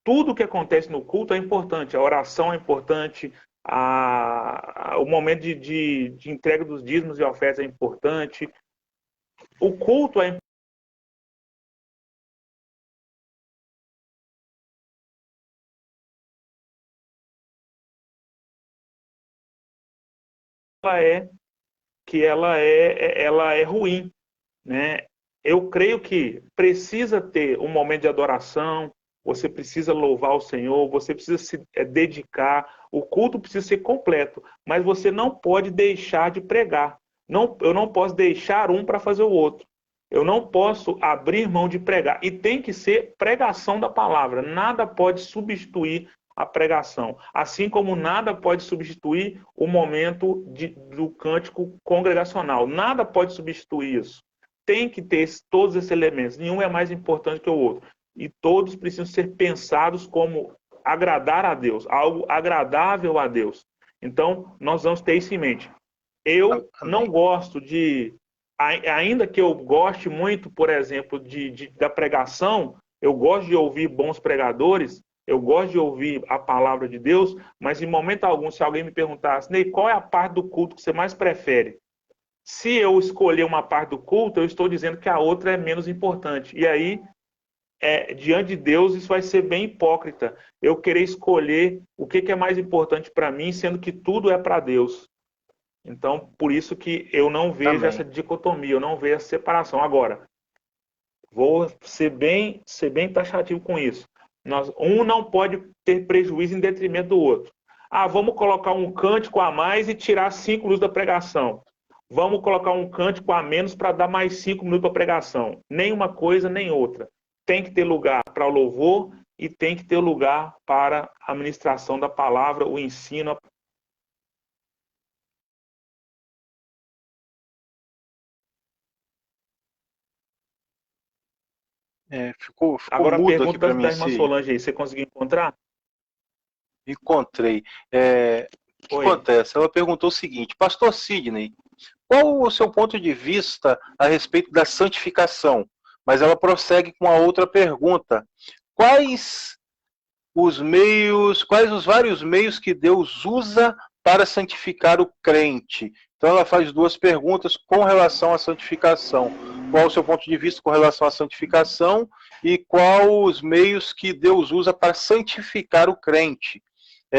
Tudo que acontece no culto é importante. A oração é importante, o momento de entrega dos dízimos e ofertas é importante. O culto é importante. Ela é ruim, né? Eu creio que precisa ter um momento de adoração, você precisa louvar o Senhor, você precisa se dedicar, o culto precisa ser completo, mas você não pode deixar de pregar. Eu não posso deixar um para fazer o outro. Eu não posso abrir mão de pregar. E tem que ser pregação da palavra. Nada pode substituir a pregação. Assim como nada pode substituir o momento do cântico congregacional. Nada pode substituir isso. Tem que ter todos esses elementos. Nenhum é mais importante que o outro. E todos precisam ser pensados como agradar a Deus, algo agradável a Deus. Então, nós vamos ter isso em mente. Eu não gosto ainda que eu goste muito, por exemplo, da pregação, eu gosto de ouvir bons pregadores, eu gosto de ouvir a palavra de Deus, mas em momento algum, se alguém me perguntasse, Ney, qual é a parte do culto que você mais prefere? Se eu escolher uma parte do culto, eu estou dizendo que a outra é menos importante. E aí, diante de Deus, isso vai ser bem hipócrita. Eu querer escolher o que é mais importante para mim, sendo que tudo é para Deus. Então, por isso que eu não vejo essa dicotomia, eu não vejo essa separação. Agora, vou ser bem taxativo com isso. Um não pode ter prejuízo em detrimento do outro. Vamos colocar um cântico a mais e tirar 5 minutos da pregação. Vamos colocar um cântico a menos para dar mais 5 minutos para pregação. Nem uma coisa, nem outra. Tem que ter lugar para o louvor e tem que ter lugar para a ministração da palavra, o ensino. Ficou Agora a mudo aqui pergunta para mim da irmã Solange aí, você conseguiu encontrar? Encontrei. O que Oi. acontece? Ela perguntou o seguinte: Pastor Sidney, qual o seu ponto de vista a respeito da santificação? Mas ela prossegue com a outra pergunta: quais quais os vários meios que Deus usa para santificar o crente? Então ela faz duas perguntas com relação à santificação. Qual o seu ponto de vista com relação à santificação e qual os meios que Deus usa para santificar o crente?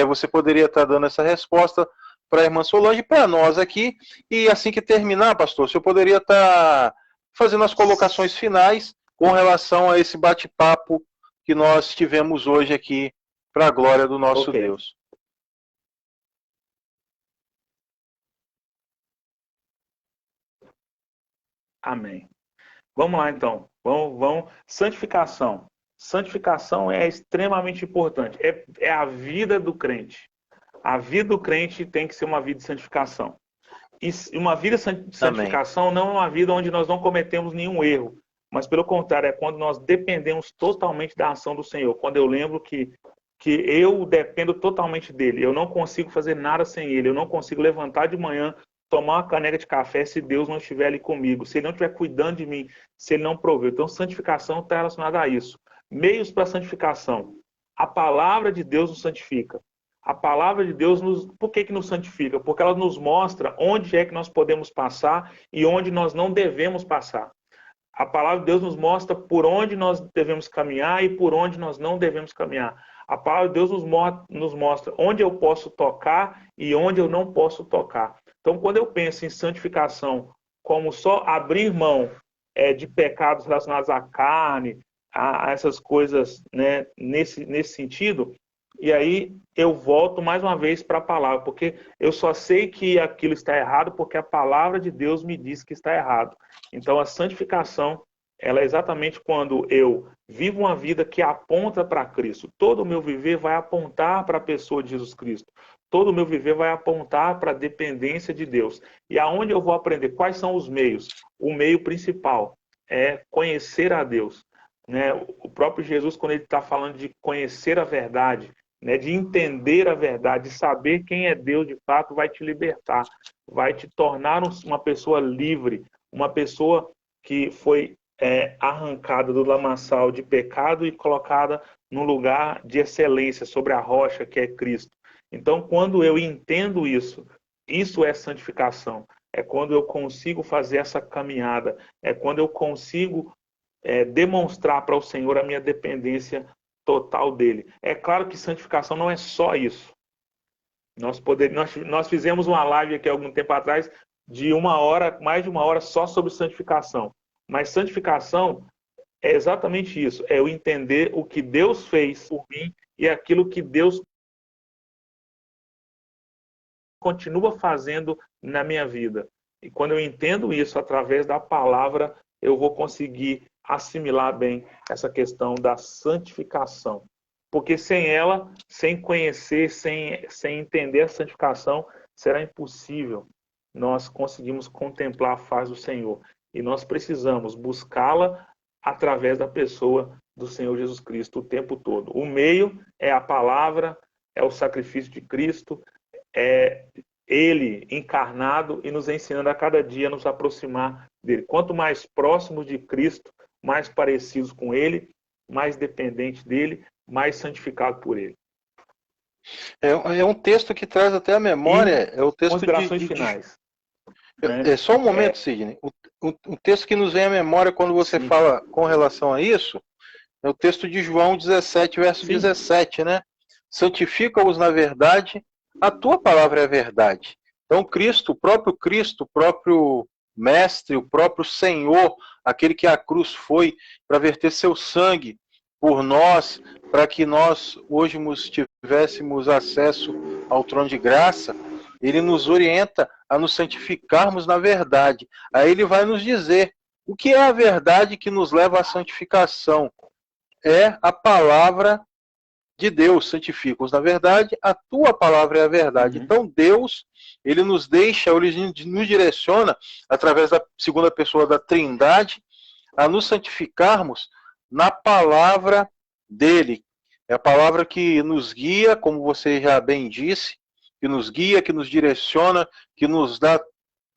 Você poderia estar dando essa resposta para a irmã Solange e para nós aqui. E assim que terminar, pastor, o senhor poderia estar fazendo as colocações finais com relação a esse bate-papo que nós tivemos hoje aqui, para a glória do nosso Deus. Amém. Vamos lá, então. Vamos. Santificação. Santificação é extremamente importante. É a vida do crente. A vida do crente tem que ser uma vida de santificação. E uma vida de santificação Amém. Não é uma vida onde nós não cometemos nenhum erro, mas pelo contrário, é quando nós dependemos totalmente da ação do Senhor. Quando eu lembro que eu dependo totalmente dele, eu não consigo fazer nada sem ele, eu não consigo levantar de manhã, tomar uma caneca de café se Deus não estiver ali comigo, se ele não estiver cuidando de mim, se ele não proveu. Então, santificação está relacionada a isso. Meios para santificação. A palavra de Deus nos santifica. A palavra de Deus, por que nos santifica? Porque ela nos mostra onde é que nós podemos passar e onde nós não devemos passar. A palavra de Deus nos mostra por onde nós devemos caminhar e por onde nós não devemos caminhar. A palavra de Deus nos mostra onde eu posso tocar e onde eu não posso tocar. Então, quando eu penso em santificação como só abrir mão de pecados relacionados à carne, a essas coisas, né, nesse sentido, e aí eu volto mais uma vez para a palavra, porque eu só sei que aquilo está errado porque a palavra de Deus me diz que está errado. Então, a santificação, ela é exatamente quando eu vivo uma vida que aponta para Cristo. Todo o meu viver vai apontar para a pessoa de Jesus Cristo. Todo o meu viver vai apontar para a dependência de Deus. E aonde eu vou aprender? Quais são os meios? O meio principal é conhecer a Deus. Né? O próprio Jesus, quando ele está falando de conhecer a verdade, né, de entender a verdade, de saber quem é Deus de fato, vai te libertar, vai te tornar uma pessoa livre, uma pessoa que foi arrancada do lamaçal de pecado e colocada num lugar de excelência, sobre a rocha que é Cristo. Então, quando eu entendo isso, isso é santificação. É quando eu consigo fazer essa caminhada, é quando eu consigo demonstrar para o Senhor a minha dependência total dele. É claro que santificação não é só isso. Nós fizemos uma live aqui algum tempo atrás de mais de uma hora só sobre santificação. Mas santificação é exatamente isso. É eu entender o que Deus fez por mim e aquilo que Deus continua fazendo na minha vida. E quando eu entendo isso através da palavra, eu vou conseguir assimilar bem essa questão da santificação. Porque sem ela, sem conhecer, sem entender a santificação, será impossível nós conseguirmos contemplar a face do Senhor. E nós precisamos buscá-la através da pessoa do Senhor Jesus Cristo o tempo todo. O meio é a palavra, é o sacrifício de Cristo, é Ele encarnado e nos ensinando a cada dia a nos aproximar dele. Quanto mais próximos de Cristo, mais parecidos com Ele, mais dependentes dele, mais santificado por Ele. É um texto que traz até a memória. É o texto considerações finais. Né? Só um momento, Sidney. O texto que nos vem à memória quando você fala com relação a isso é o texto de João 17, verso 17, né? Santifica-os na verdade, a tua palavra é a verdade. Então, Cristo, o próprio Mestre, o próprio Senhor, aquele que a cruz foi para verter seu sangue por nós, para que nós hoje tivéssemos acesso ao trono de graça, ele nos orienta a nos santificarmos na verdade. Aí ele vai nos dizer o que é a verdade que nos leva à santificação. É a palavra de Deus, santifica-os na verdade, a tua palavra é a verdade. Então Deus, ele nos deixa, ele nos direciona, através da segunda pessoa da Trindade, a nos santificarmos na palavra dele. É a palavra que nos guia, como você já bem disse, que nos guia, que nos direciona, que nos dá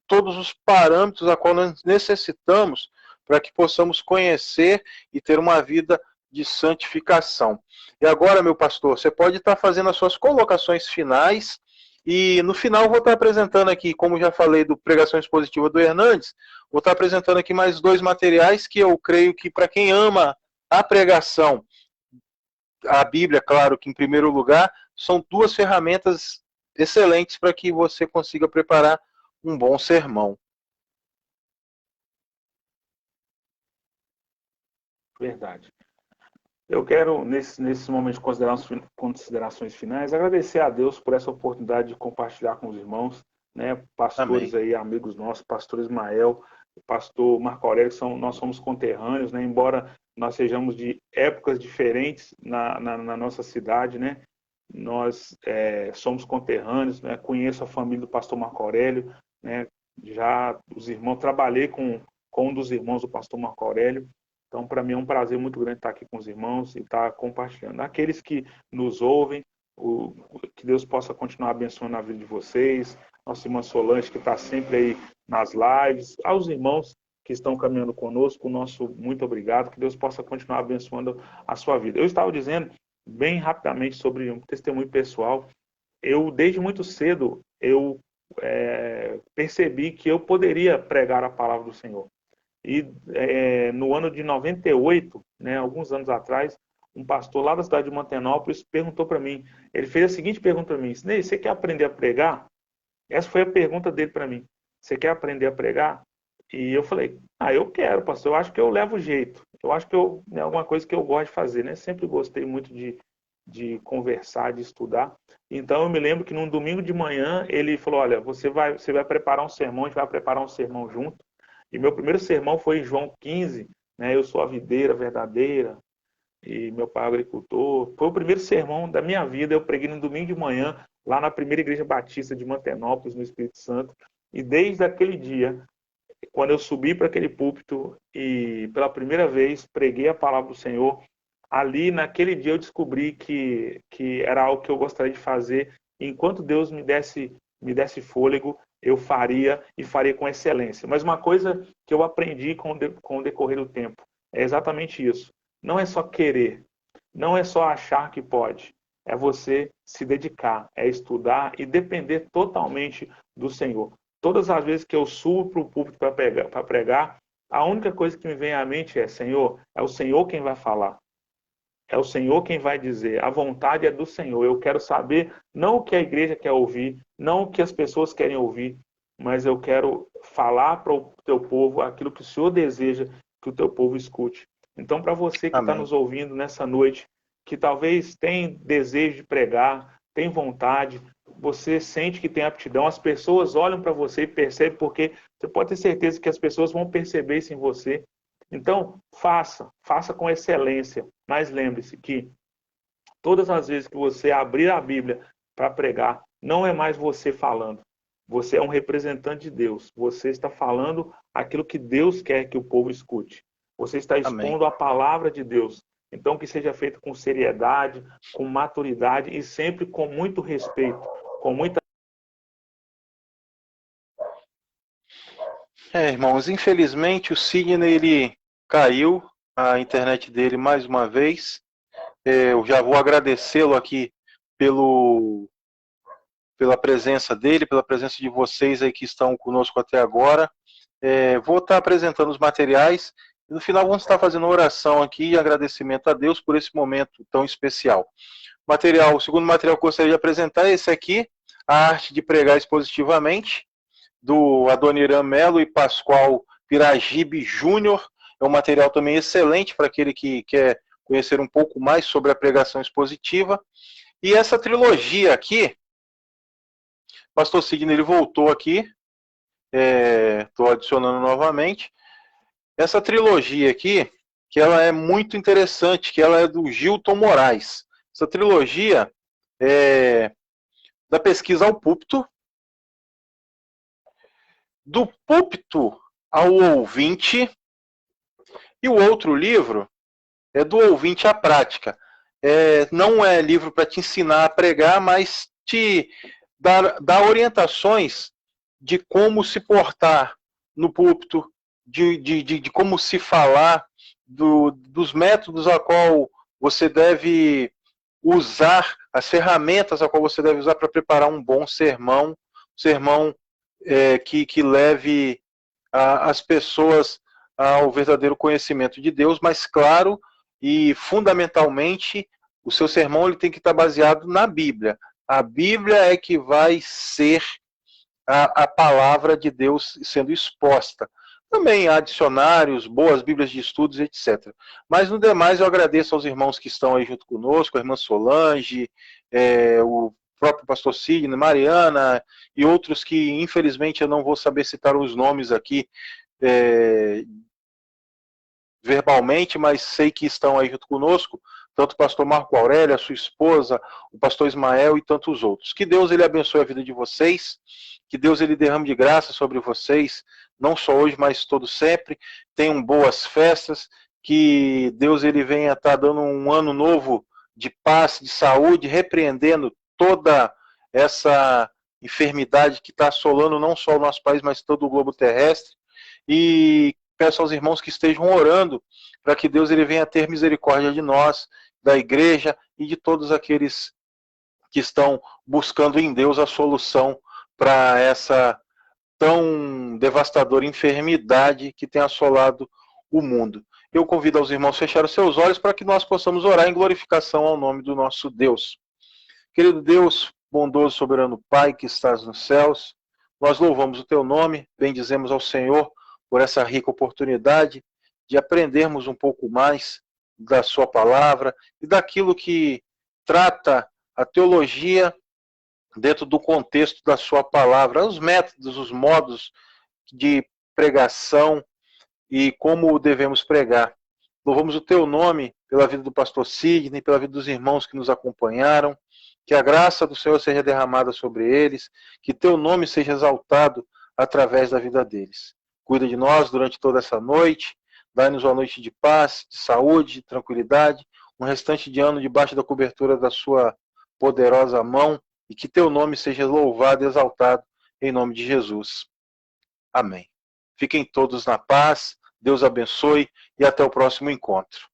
todos os parâmetros a qual nós necessitamos para que possamos conhecer e ter uma vida de santificação. E agora, meu pastor, você pode estar fazendo as suas colocações finais e no final vou estar apresentando aqui, como já falei do Pregação Expositiva do Hernandes, vou estar apresentando aqui mais 2 materiais que eu creio que para quem ama a pregação, a Bíblia, claro que em primeiro lugar, são 2 ferramentas excelentes para que você consiga preparar um bom sermão. Verdade. Eu quero, nesse momento de considerações finais, agradecer a Deus por essa oportunidade de compartilhar com os irmãos, né, pastores Amém. aí, amigos nossos, pastor Ismael, pastor Marco Aurélio, nós somos conterrâneos, né, embora nós sejamos de épocas diferentes na nossa cidade, né, nós somos conterrâneos, né, conheço a família do pastor Marco Aurélio, né, já os irmãos, trabalhei com um dos irmãos do pastor Marco Aurélio. Então, para mim é um prazer muito grande estar aqui com os irmãos e estar compartilhando. Aqueles que nos ouvem, que Deus possa continuar abençoando a vida de vocês. Nossa irmã Solange, que está sempre aí nas lives. Aos irmãos que estão caminhando conosco, o nosso muito obrigado. Que Deus possa continuar abençoando a sua vida. Eu estava dizendo, bem rapidamente, sobre um testemunho pessoal. Eu, desde muito cedo, eu percebi que eu poderia pregar a palavra do Senhor. E no ano de 98, né, alguns anos atrás, um pastor lá da cidade de Mantenópolis perguntou para mim, ele fez a seguinte pergunta para mim: Ney, você quer aprender a pregar? Essa foi a pergunta dele para mim. Você quer aprender a pregar? E eu falei, eu quero, pastor, eu acho que eu levo jeito. Eu acho que é alguma coisa que eu gosto de fazer, né? Sempre gostei muito de conversar, de estudar. Então eu me lembro que num domingo de manhã ele falou, olha, você vai preparar um sermão, a gente vai preparar um sermão junto. E meu primeiro sermão foi em João 15, né? Eu sou a videira verdadeira e meu pai é agricultor. Foi o primeiro sermão da minha vida. Eu preguei no domingo de manhã, lá na primeira igreja batista de Mantenópolis, no Espírito Santo. E desde aquele dia, quando eu subi para aquele púlpito e pela primeira vez preguei a palavra do Senhor, ali naquele dia eu descobri que era algo que eu gostaria de fazer. Enquanto Deus me desse fôlego, eu faria e faria com excelência. Mas uma coisa que eu aprendi com o decorrer do tempo é exatamente isso. Não é só querer, não é só achar que pode, é você se dedicar, é estudar e depender totalmente do Senhor. Todas as vezes que eu subo para o púlpito para pregar, a única coisa que me vem à mente é, Senhor, é o Senhor quem vai falar. É o Senhor quem vai dizer. A vontade é do Senhor. Eu quero saber não o que a igreja quer ouvir, não o que as pessoas querem ouvir, mas eu quero falar para o teu povo aquilo que o Senhor deseja que o teu povo escute. Então, para você que está Amém. nos ouvindo nessa noite, que talvez tem desejo de pregar, tem vontade, você sente que tem aptidão, as pessoas olham para você e percebem, porque você pode ter certeza que as pessoas vão perceber isso em você. Então, faça com excelência. Mas lembre-se que todas as vezes que você abrir a Bíblia para pregar, não é mais você falando. Você é um representante de Deus. Você está falando aquilo que Deus quer que o povo escute. Você está Amém. expondo a palavra de Deus. Então, que seja feito com seriedade, com maturidade e sempre com muito respeito, com muita. Irmãos, infelizmente o Sidney ele caiu a internet dele mais uma vez. Eu já vou agradecê-lo aqui pela presença dele, pela presença de vocês aí que estão conosco até agora. Vou estar apresentando os materiais e no final vamos estar fazendo uma oração aqui e agradecimento a Deus por esse momento tão especial. O segundo material que eu gostaria de apresentar é esse aqui, A Arte de Pregar Expositivamente, do Adoniran Melo e Pascoal Piragibe Júnior. É um material também excelente para aquele que quer conhecer um pouco mais sobre a pregação expositiva. E essa trilogia aqui, Pastor Sidney ele voltou aqui, estou adicionando novamente. Essa trilogia aqui, que ela é muito interessante, que ela é do Gilton Moraes. Essa trilogia é da pesquisa ao púlpito, do púlpito ao ouvinte, e o outro livro é do ouvinte à prática. Não é livro para te ensinar a pregar, mas te dar orientações de como se portar no púlpito, de como se falar, dos métodos a qual você deve usar, as ferramentas a qual você deve usar para preparar um bom sermão, que leve as pessoas ao verdadeiro conhecimento de Deus, mas claro e fundamentalmente o seu sermão ele tem que estar baseado na Bíblia. A Bíblia é que vai ser a palavra de Deus sendo exposta. Também há dicionários, boas bíblias de estudos, etc. Mas no demais eu agradeço aos irmãos que estão aí junto conosco, a irmã Solange, o próprio pastor Sidney, Mariana e outros que infelizmente eu não vou saber citar os nomes aqui verbalmente, mas sei que estão aí junto conosco, tanto o pastor Marco Aurélio, a sua esposa, o pastor Ismael e tantos outros. Que Deus ele abençoe a vida de vocês, que Deus ele derrame de graça sobre vocês, não só hoje, mas todo sempre. Tenham boas festas, que Deus ele venha estar dando um ano novo de paz, de saúde, repreendendo toda essa enfermidade que está assolando não só o nosso país, mas todo o globo terrestre. E peço aos irmãos que estejam orando para que Deus ele venha ter misericórdia de nós, da igreja e de todos aqueles que estão buscando em Deus a solução para essa tão devastadora enfermidade que tem assolado o mundo. Eu convido aos irmãos a fechar os seus olhos para que nós possamos orar em glorificação ao nome do nosso Deus. Querido Deus, bondoso, soberano Pai que estás nos céus, nós louvamos o teu nome, bendizemos ao Senhor por essa rica oportunidade de aprendermos um pouco mais da sua palavra e daquilo que trata a teologia dentro do contexto da sua palavra, os métodos, os modos de pregação e como devemos pregar. Louvamos o teu nome pela vida do pastor Sidney, pela vida dos irmãos que nos acompanharam, que a graça do Senhor seja derramada sobre eles, que teu nome seja exaltado através da vida deles. Cuida de nós durante toda essa noite, dá-nos uma noite de paz, de saúde, de tranquilidade, um restante de ano debaixo da cobertura da sua poderosa mão, e que teu nome seja louvado e exaltado em nome de Jesus. Amém. Fiquem todos na paz, Deus abençoe e até o próximo encontro.